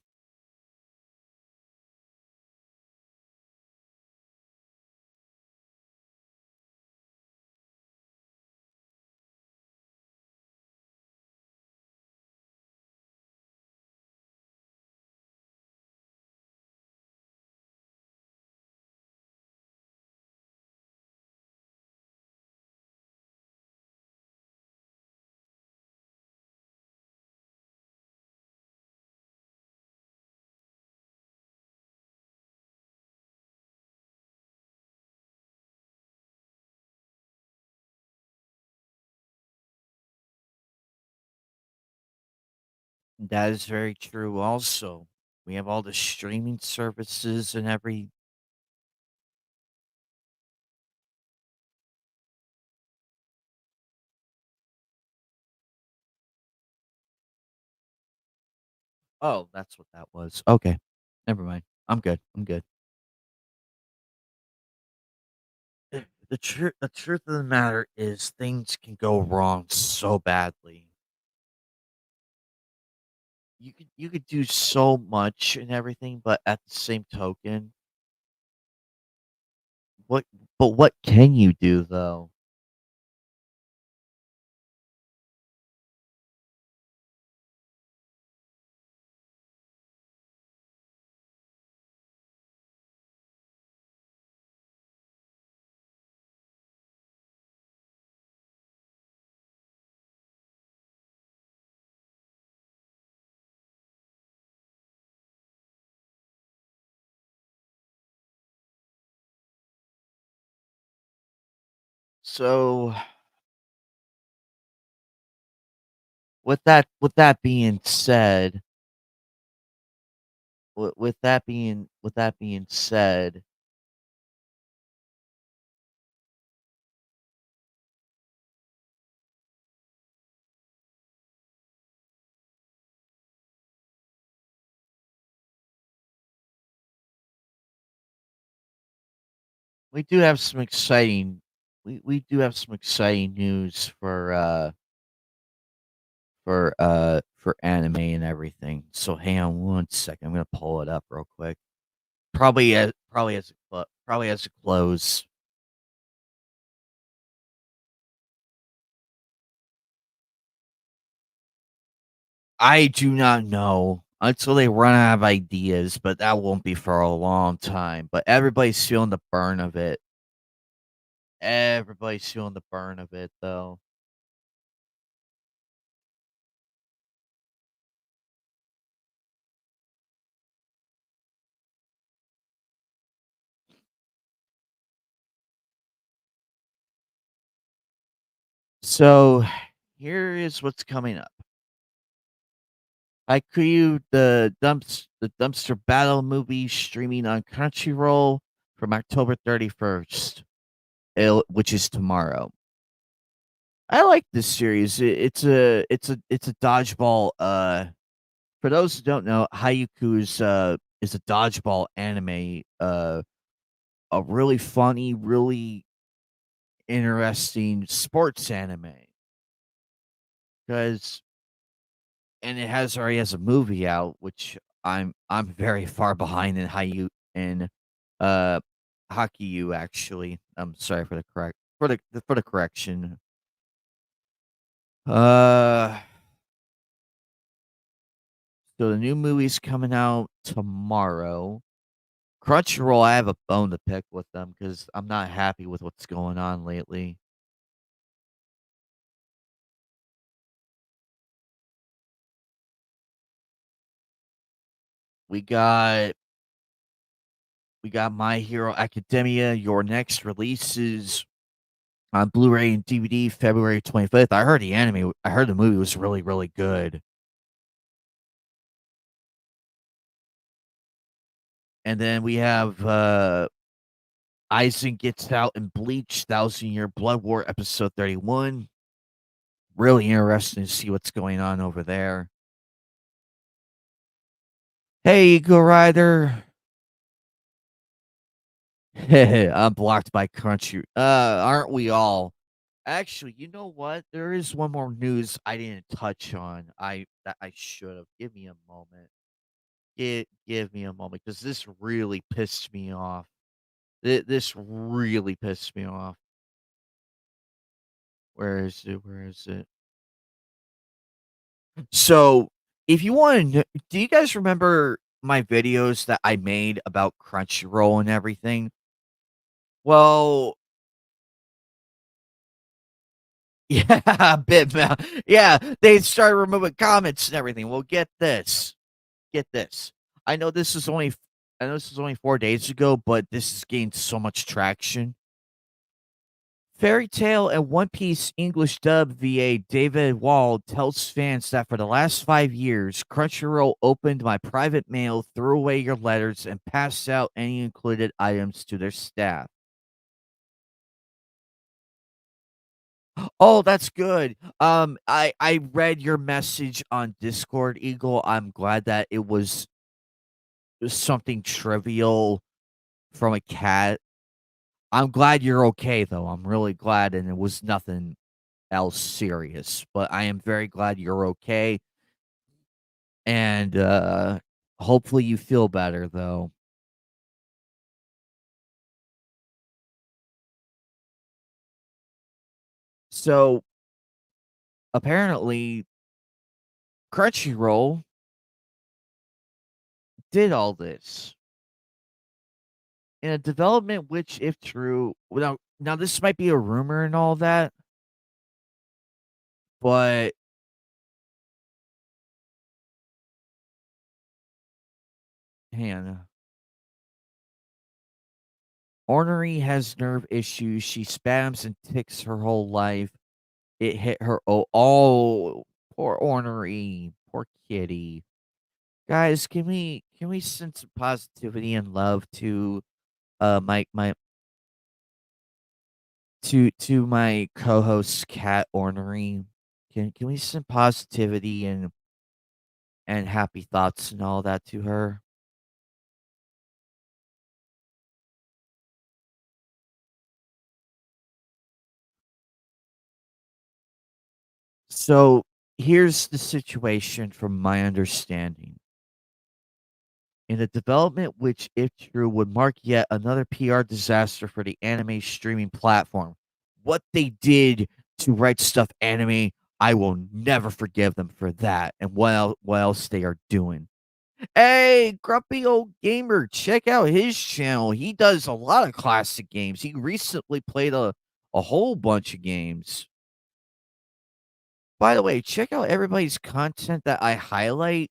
Speaker 1: That is very true. Also, we have all the streaming services and every. Oh, that's what that was. Okay, never mind. I'm good. I'm good. The truth of the matter is things can go wrong so badly. You could do so much and everything, but at the same token, what but what can you do though? So with that being said, with that being said, we do have some exciting we do have some exciting news for anime and everything. So hang on one second. I'm gonna pull it up real quick. Probably as a close. I do not know until they run out of ideas, but that won't be for a long time. But everybody's feeling the burn of it. Everybody's feeling the burn of it, though. So here is what's coming up. Haikuyu, the dumpster battle movie streaming on Crunchyroll from October 31st, which is tomorrow. I like this series. It's a dodgeball. For those who don't know, Haiku is a dodgeball anime. A really funny, really interesting sports anime. Because and it has already has a movie out, which I'm very far behind in Hayu in uh Hakiyu actually. I'm sorry for the for the correction. Uh so the new movie's coming out tomorrow. Crunchyroll, I have a bone to pick with them because I'm not happy with what's going on lately. We got we got My Hero Academia. Your next releases on Blu-ray and DVD February 25th. I heard the movie was really, really good. And then we have Aizen gets out in Bleach, Thousand Year Blood War, episode 31. Really interesting to see what's going on over there. Hey, Eagle Rider. I'm blocked by Crunchy. Aren't we all? Actually, you know what? There is one more news I didn't touch on. That I should have. Give me a moment. Give me a moment because this really pissed me off. This really pissed me off. Where is it? Where is it? So, if you want to, do you guys remember my videos that I made about Crunchyroll and everything? Well, yeah, bit yeah, they started removing comments and everything. Well, get this. Get this. I know this is only I know this was only 4 days ago, but this has gained so much traction. Fairy Tail and One Piece English dub VA David Wald tells fans that for the last 5 years, Crunchyroll opened my private mail, threw away your letters, and passed out any included items to their staff. Oh, that's good. I read your message on Discord, Eagle. I'm glad that it was something trivial from a cat. I'm glad you're okay though. I'm really glad, and it was nothing else serious. But I am very glad you're okay, and hopefully you feel better though. So apparently, Crunchyroll did all this in a development which, if true, now this might be a rumor and all that, but Hannah Ornery has nerve issues. She spams and ticks her whole life. It hit her. Oh, poor Ornery, poor kitty. Guys, can we send some positivity and love to my to my co-host Cat Ornery? Can we send positivity and happy thoughts and all that to her? So here's the situation from my understanding. In a development which, if true, would mark yet another PR disaster for the anime streaming platform. What they did to Right Stuff Anime, I will never forgive them for that. And what else they are doing. Hey, Grumpy Old Gamer, check out his channel. He does a lot of classic games. He recently played a whole bunch of games. By the way, check out everybody's content that I highlight.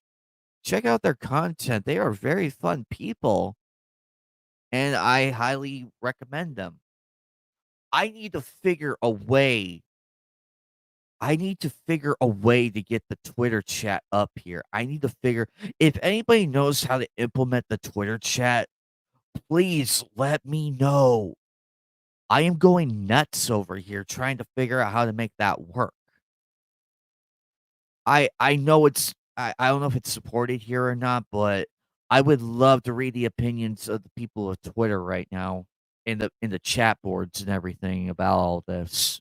Speaker 1: Check out their content. They are very fun people, and I highly recommend them. I need to figure a way. I need to figure a way to get the Twitter chat up here. I need to figure if anybody knows how to implement the Twitter chat, please let me know. I am going nuts over here trying to figure out how to make that work. I know I don't know if it's supported here or not, but I would love to read the opinions of the people of Twitter right now in the chat boards and everything about all this.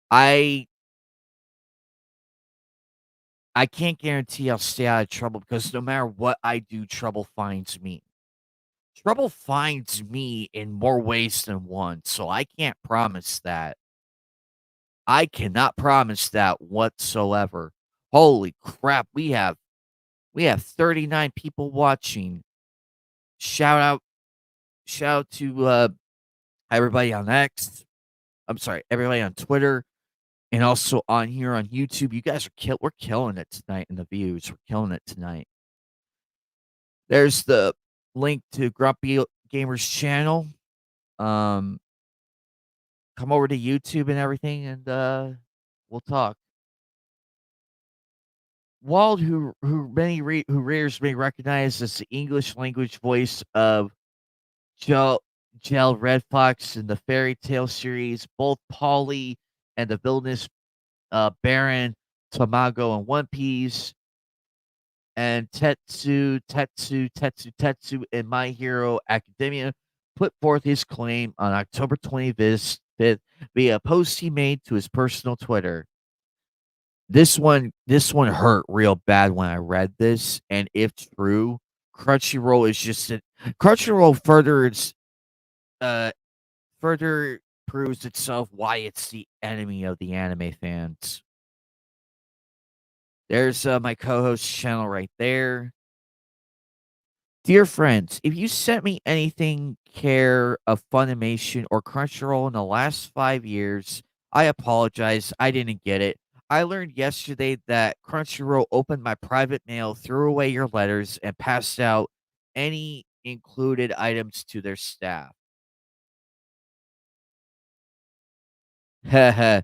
Speaker 1: I I can't guarantee I'll stay out of trouble because no matter what I do, trouble finds me. Trouble finds me in more ways than one, so I can't promise that. I cannot promise that whatsoever. Holy crap, we have 39 people watching. Shout out shout out to everybody on X. I'm sorry, everybody on Twitter and also on here on YouTube. You guys are we're killing it tonight in the views. We're killing it tonight. There's the link to Grumpy Gamer's channel. Um come over to YouTube and everything and we'll talk. Wald, who readers may recognize as the English language voice of Gel Red Fox in the fairy tale series, both Polly and the villainous Baron Tamago in One Piece, and Tetsu in My Hero Academia, put forth his claim on October 25th via a post he made to his personal Twitter. This one hurt real bad when I read this, and if true, Crunchyroll is just Crunchyroll uh further proves itself why it's the enemy of the anime fans. There's my co-host channel right there. Dear friends, if you sent me anything care of Funimation or Crunchyroll in the last 5 years, I apologize. I didn't get it. I learned yesterday that Crunchyroll opened my private mail, threw away your letters, and passed out any included items to their staff. Haha.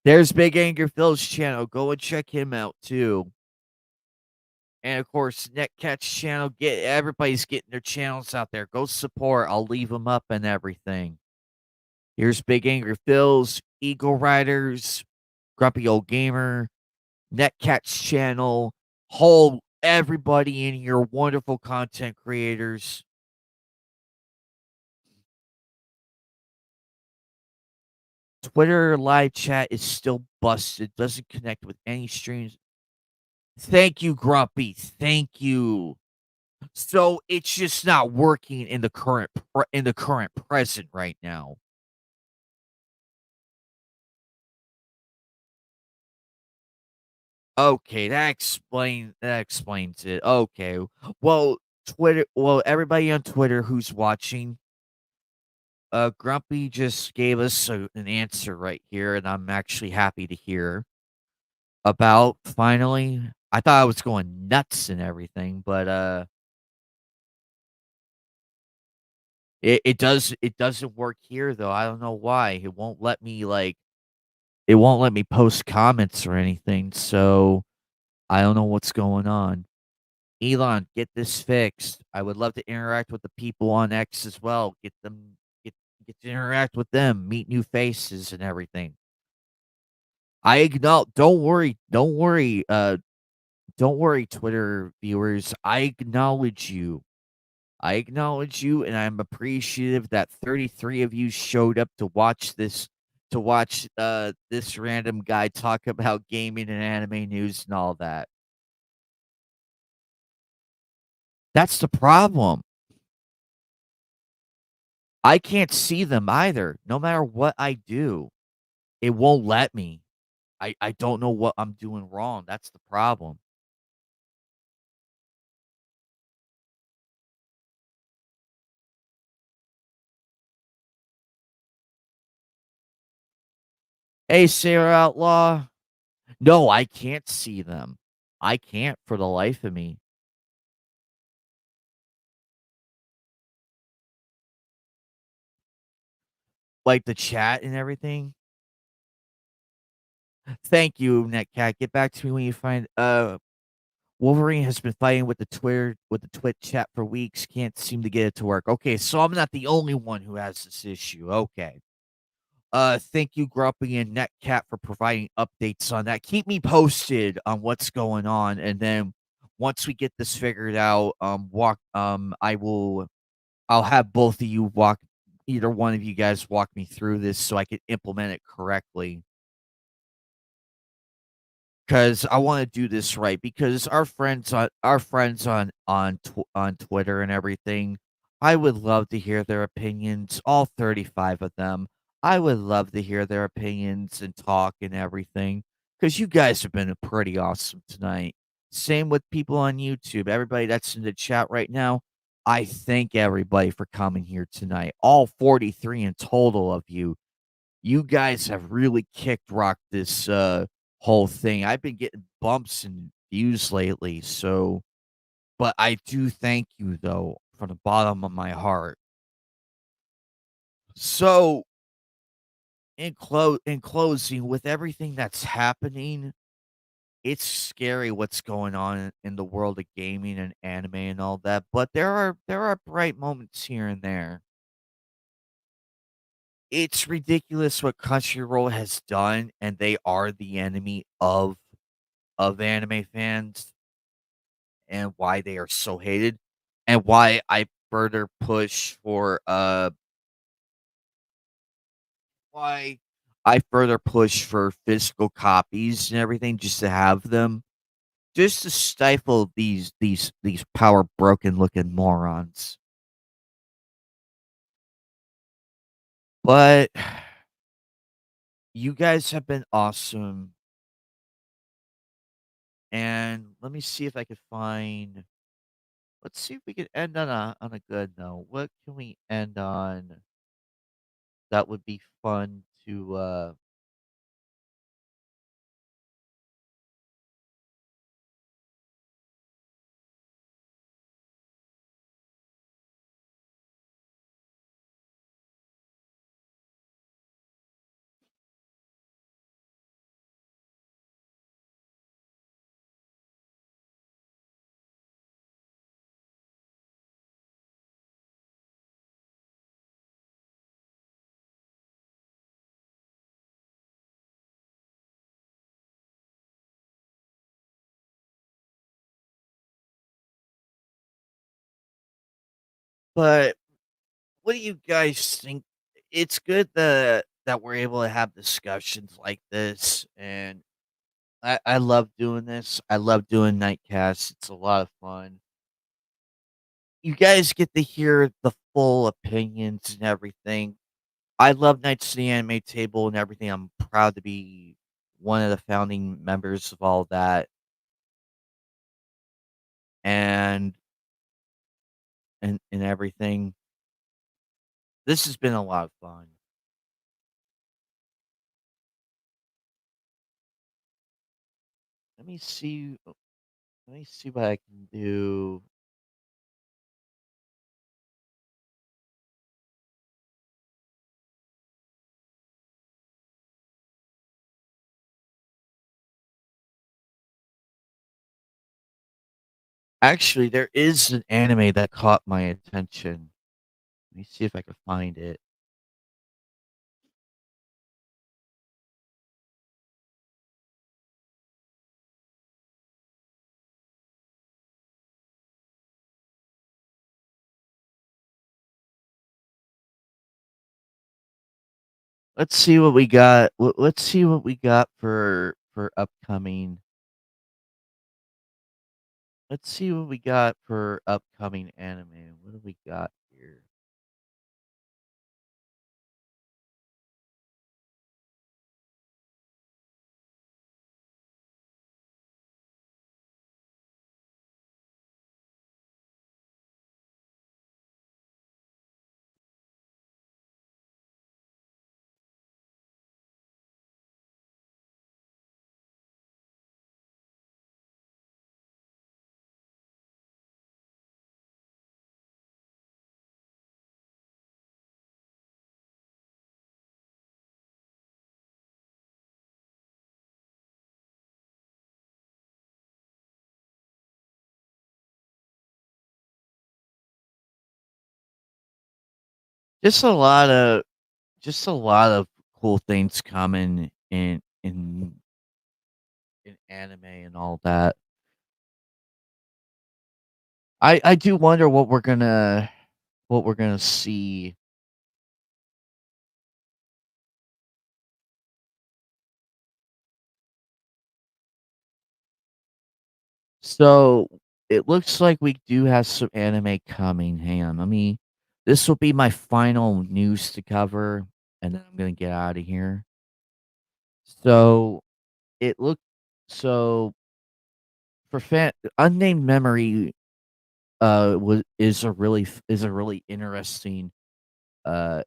Speaker 1: There's Big Anger Phil's channel. Go and check him out too. And of course, Netcat's channel. Everybody's getting their channels out there. Go support. I'll leave them up and everything. Here's Big Angry Phil's, Eagle Riders, Grumpy Old Gamer, Netcat's channel, whole everybody in here, wonderful content creators. Twitter live chat is still busted. Doesn't connect with any streams. Thank you, Grumpy. Thank you. So it's just not working in the current present right now. Okay, that explains it. Okay. Well, everybody on Twitter who's watching, Grumpy just gave us an answer right here, and I'm actually happy to hear about finally. I thought I was going nuts and everything, but it doesn't work here though. I don't know why. It won't let me post comments or anything, so I don't know what's going on. Elon, get this fixed. I would love to interact with the people on X as well. Get to interact with them, meet new faces and everything. I acknowledge don't worry, Twitter viewers. I acknowledge you, and I'm appreciative that 33 of you showed up to watch this random guy talk about gaming and anime news and all that. That's the problem. I can't see them either. No matter what I do, it won't let me. I don't know what I'm doing wrong. That's the problem. Hey, Sarah Outlaw. No, I can't see them. I can't for the life of me. Like the chat and everything. Thank you, Netcat. Get back to me when you find Wolverine has been fighting with the Twitch chat for weeks. Can't seem to get it to work. Okay, so I'm not the only one who has this issue. Okay. Thank you, Grumpy and Netcat, for providing updates on that. Keep me posted on what's going on, and then once we get this figured out, I'll have both of you either one of you guys walk me through this so I can implement it correctly. Because I want to do this right. Because our friends on Twitter and everything, I would love to hear their opinions. All 35 of them. I would love to hear their opinions and talk and everything. Because you guys have been pretty awesome tonight. Same with people on YouTube. Everybody that's in the chat right now. I thank everybody for coming here tonight. All 43 in total of you. You guys have really kicked rock this whole thing. I've been getting bumps and views lately, so but I do thank you though from the bottom of my heart. So in closing, with everything that's happening, it's scary what's going on in the world of gaming and anime and all that, but there are bright moments here and there. It's ridiculous what Crunchyroll has done, and they are the enemy of anime fans and why they are so hated and why why I further push for physical copies and everything just to have them, just to stifle these power broken looking morons. But you guys have been awesome. And let me see if I can find let's see if we can end on a good note. What can we end on that would be fun to but what do you guys think? It's good that we're able to have discussions like this, and I love doing this. I love doing Nightcasts. It's a lot of fun. You guys get to hear the full opinions and everything. I love Knights of the Anime Table and everything. I'm proud to be one of the founding members of all that, and and everything. This has been a lot of fun. Let me see. Let me see what I can do. Actually, there is an anime that caught my attention. Let me see if I can find it. Let's see what we got. Let's see what we got for upcoming. Let's see what we got for upcoming anime. What do we got here? Just a lot of just a lot of cool things coming in anime and all that. I do wonder what we're gonna see. So it looks like we do have some anime coming. Hang on, let me. This will be my final news to cover, and then I'm gonna get out of here. So it look so for fan unnamed memory was is a really interesting uh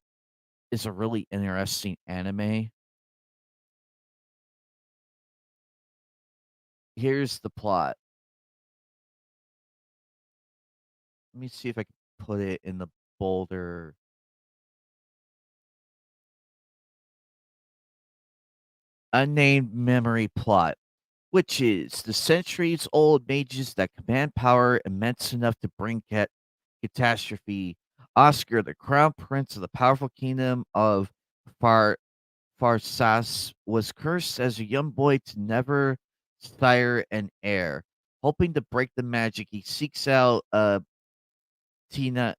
Speaker 1: is a really interesting anime. Here's the plot. Let me see if I can put it in the bolder. Unnamed memory plot. witches, the centuries-old mages that command power immense enough to bring catastrophe. Oscar, the crown prince of the powerful kingdom of Far Farsas, was cursed as a young boy to never sire an heir. Hoping to break the magic, he seeks out Tina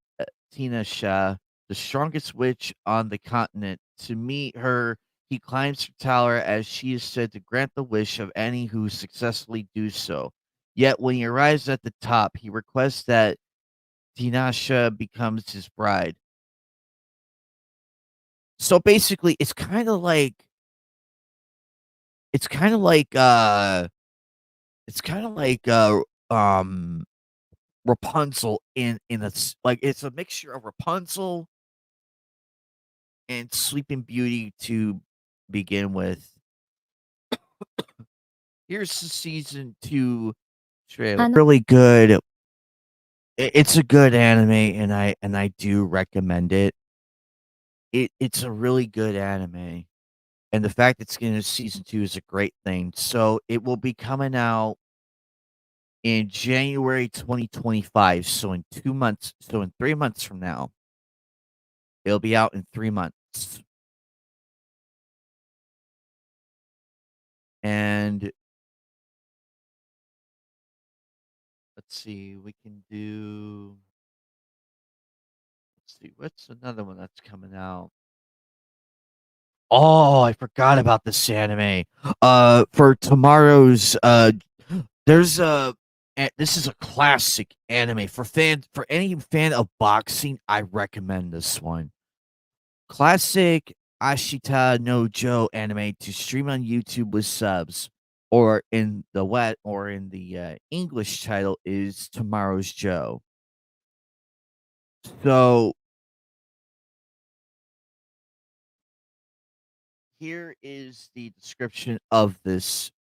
Speaker 1: Tina Shah, the strongest witch on the continent. To meet her, he climbs her tower as she is said to grant the wish of any who successfully do so. Yet when he arrives at the top, he requests that Tinasha becomes his bride. So basically, it's kind of like it's kind of like um Rapunzel in like it's a mixture of Rapunzel and Sleeping Beauty to begin with. Here's the season 2 trailer. Really good. It's a good anime, and I do recommend it. It's a really good anime, and the fact it's getting a season 2 is a great thing. So it will be coming out in January 2025. So in 2 months, so in 3 months from now, it'll be out in 3 months. And let's see, we can do. Let's see, what's another one that's coming out? Oh, I forgot about this anime. For tomorrow's there's this is a classic anime for any fan of boxing. I recommend this one. Classic Ashita no Joe anime to stream on YouTube with subs, or in the English title is Tomorrow's Joe. So here is the description of this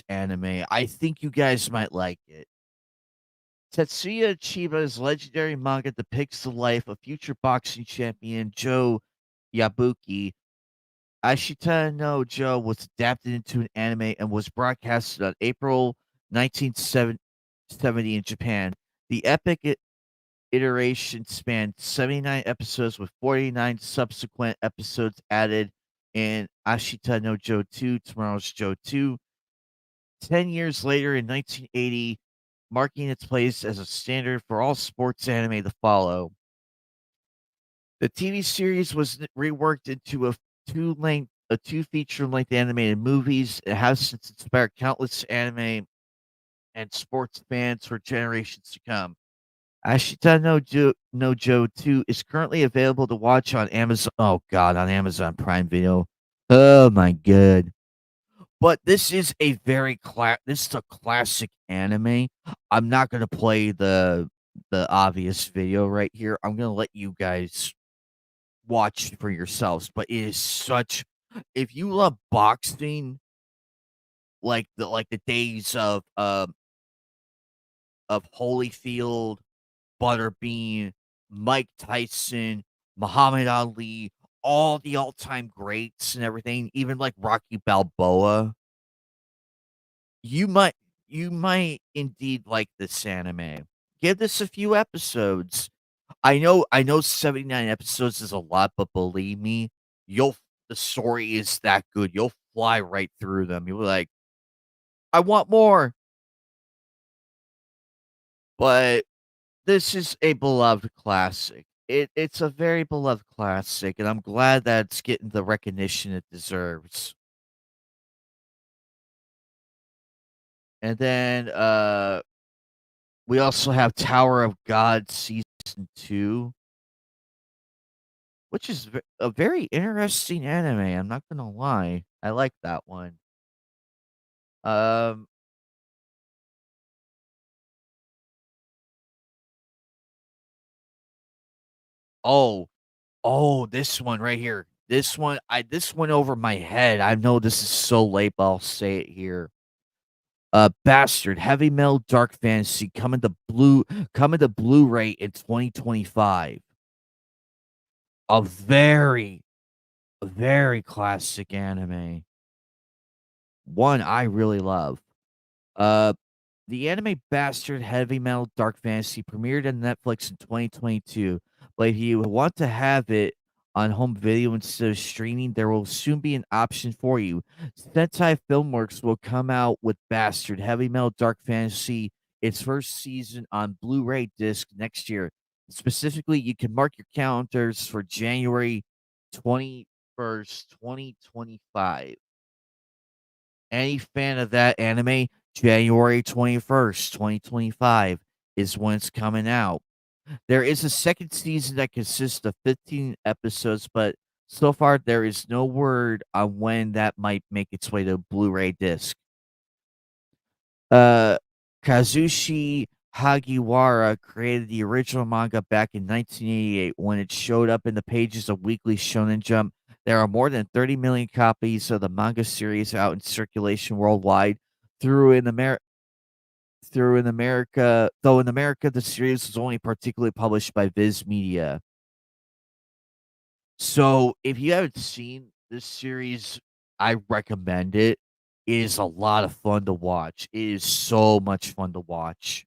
Speaker 1: anime. I think you guys might like it. Tetsuya Chiba's legendary manga depicts the life of future boxing champion Joe Yabuki. Ashita no Joe was adapted into an anime and was broadcasted on April 1970 in Japan. The epic iteration spanned 79 episodes with 49 subsequent episodes added in Ashita no Joe 2, Tomorrow's Joe 2. 10 years later in 1980, marking its place as a standard for all sports anime to follow. The TV series was reworked into two feature-length animated movies. It has since inspired countless anime and sports fans for generations to come. Ashita no Joe 2 is currently available to watch on Amazon. Oh God, on Amazon Prime Video. Oh my god. But this is this is a classic anime. I'm not gonna play the obvious video right here. I'm gonna let you guys watch for yourselves. But it is such, if you love boxing, like the days of Holyfield, Butterbean, Mike Tyson, Muhammad Ali, all the all-time greats and everything, even like Rocky Balboa. You might you might indeed like this anime. Give this a few episodes. I know 79 episodes is a lot, but believe me, you'll the story is that good. You'll fly right through them. You'll be like, I want more. But this is a beloved classic. It's a very beloved classic, and I'm glad that it's getting the recognition it deserves. And then we also have Tower of God season 2, which is a very interesting anime. I'm not gonna lie, I like that one. Um, oh, this one right here. This went over my head. I know this is so late, but I'll say it here. Bastard, heavy metal dark fantasy coming to Blu-ray in 2025. A very classic anime. One I really love. Uh, the anime Bastard Heavy Metal Dark Fantasy premiered on Netflix in 2022, but if you want to have it on home video instead of streaming, there will soon be an option for you. Sentai Filmworks will come out with Bastard Heavy Metal Dark Fantasy, its first season on Blu-ray disc next year. Specifically, you can mark your calendars for January 21st, 2025. Any fan of that anime, January 21st, 2025 is when it's coming out. There is a second season that consists of 15 episodes, but so far there is no word on when that might make its way to Blu-ray disc. Uh, Kazushi Hagiwara created the original manga back in 1988 when it showed up in the pages of Weekly Shonen Jump. There are more than 30 million copies of the manga series out in circulation worldwide. Through in America, though in America the series was only particularly published by Viz Media. So if you haven't seen this series, I recommend it. It is a lot of fun to watch. It is so much fun to watch.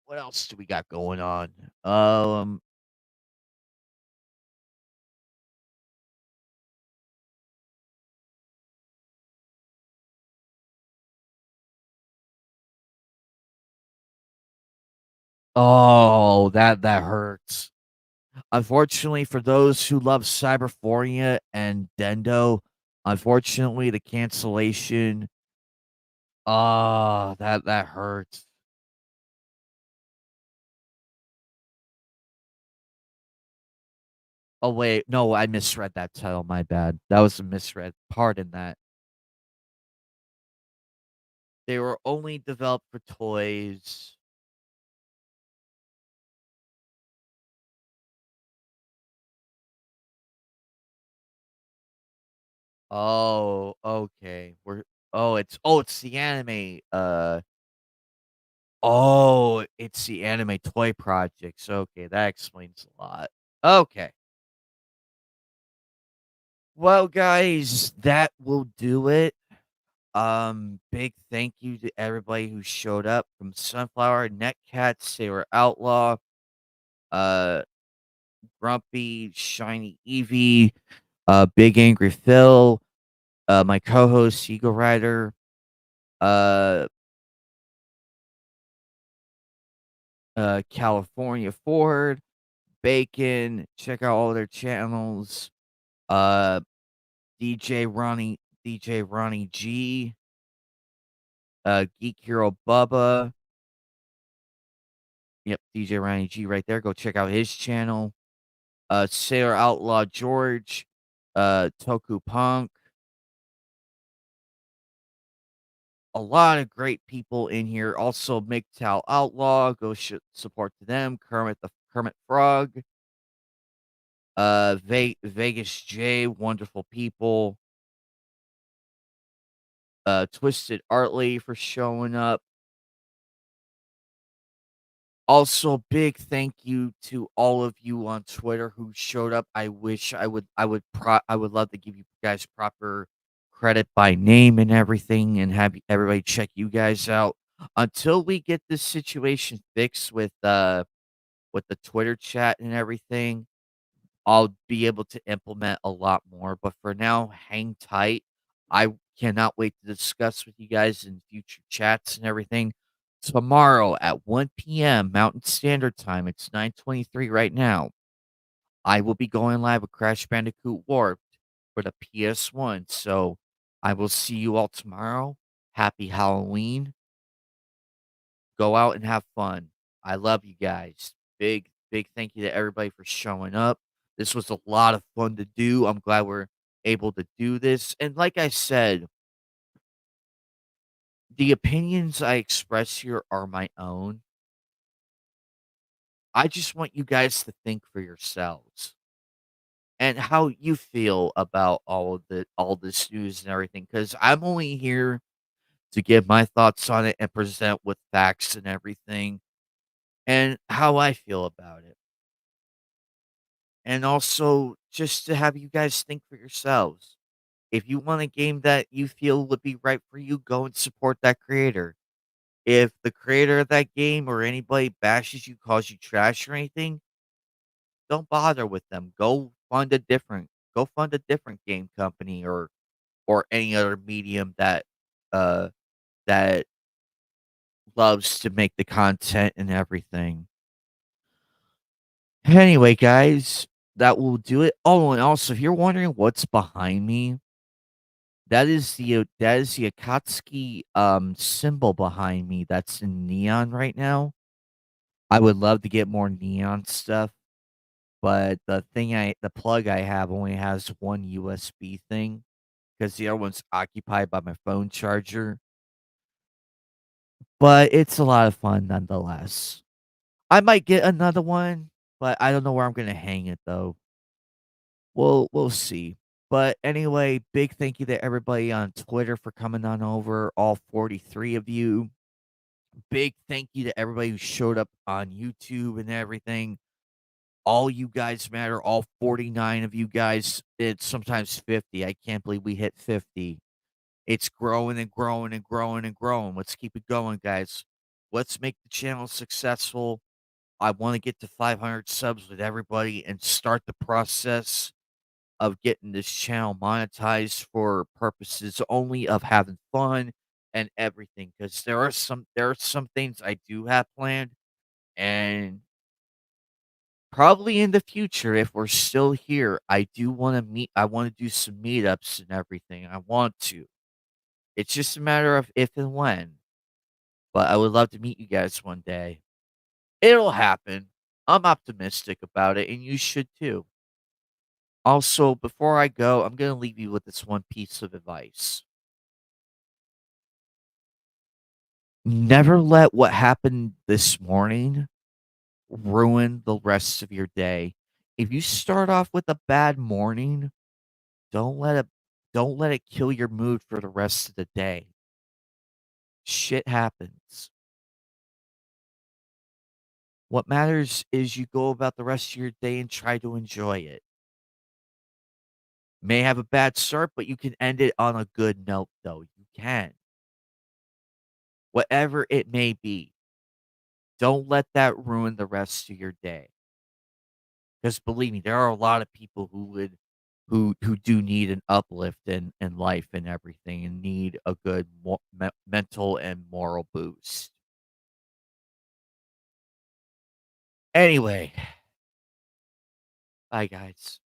Speaker 1: What else do we got going on? Oh, that hurts. Unfortunately, for those who love Cyberphoria and Dendo, unfortunately, the cancellation. Ah, that hurts. Oh wait, no, I misread that title. My bad. That was a misread. Pardon that. They were only developed for toys. Oh, okay. It's the anime. It's the anime toy projects. Okay, that explains a lot. Okay. Well, guys, that will do it. Big thank you to everybody who showed up from Sunflower, Netcat, Sailor Outlaw, uh, Grumpy, Shiny Evie, Big Angry Phil, my co-host Eagle Rider, uh, California Ford, Bacon. Check out all their channels. Uh, DJ Ronnie G, Geek Hero Bubba. Yep, DJ Ronnie G right there. Go check out his channel. Sailor Outlaw George, Toku Punk. A lot of great people in here. Also, MGTOW Outlaw. Go support to them. Kermit Frog. Vegas J. Wonderful people. Twisted Artley for showing up. Also, big thank you to all of you on Twitter who showed up. I wish I would love to give you guys proper credit by name and everything and have everybody check you guys out. Until we get this situation fixed with the Twitter chat and everything, I'll be able to implement a lot more. But for now, hang tight. I cannot wait to discuss with you guys in future chats and everything. Tomorrow at 1 p.m. Mountain Standard Time, it's 9:23 right now. I will be going live with Crash Bandicoot Warped for the PS1. So I will see you all tomorrow. Happy Halloween. Go out and have fun. I love you guys. Big thank you to everybody for showing up. This was a lot of fun to do. I'm glad we're able to do this. And like I said, the opinions I express here are my own. I just want you guys to think for yourselves and how you feel about all this news and everything. Because I'm only here to give my thoughts on it and present with facts and everything and how I feel about it. And also just to have you guys think for yourselves. If you want a game that you feel would be right for you, go and support that creator. If the creator of that game or anybody bashes you, calls you trash or anything, don't bother with them. Go fund a different game company or any other medium uh that loves to make the content and everything. Anyway, guys, that will do it. Oh, and also, if you're wondering what's behind me, that is the Akatsuki symbol behind me that's in neon right now. I would love to get more neon stuff, but the plug I have only has one USB thing because the other one's occupied by my phone charger. But it's a lot of fun nonetheless. I might get another one, but I don't know where I'm gonna hang it though. We'll see. But anyway, big thank you to everybody on Twitter for coming on over, all 43 of you. Big thank you to everybody who showed up on YouTube and everything. All you guys matter, all 49 of you guys. It's sometimes 50. I can't believe we hit 50. It's growing and growing and growing and growing. Let's keep it going, guys. Let's make the channel successful. I want to get to 500 subs with everybody and start the process of getting this channel monetized for purposes only of having fun and everything. Because there are some things I do have planned, and probably in the future, if we're still here, I do want to meet. I want to do some meetups and everything. I want to. It's just a matter of if and when. But I would love to meet you guys one day. It'll happen. I'm optimistic about it, and you should too. Also, before I go, I'm going to leave you with this one piece of advice. Never let what happened this morning ruin the rest of your day. If you start off with a bad morning, don't let it don't let it kill your mood for the rest of the day. Shit happens. What matters is you go about the rest of your day and try to enjoy it. May have a bad start, but you can end it on a good note, though. You can. Whatever it may be, don't let that ruin the rest of your day. Because believe me, there are a lot of people who do need an uplift in life and everything and need a good mental and moral boost. Anyway, bye guys.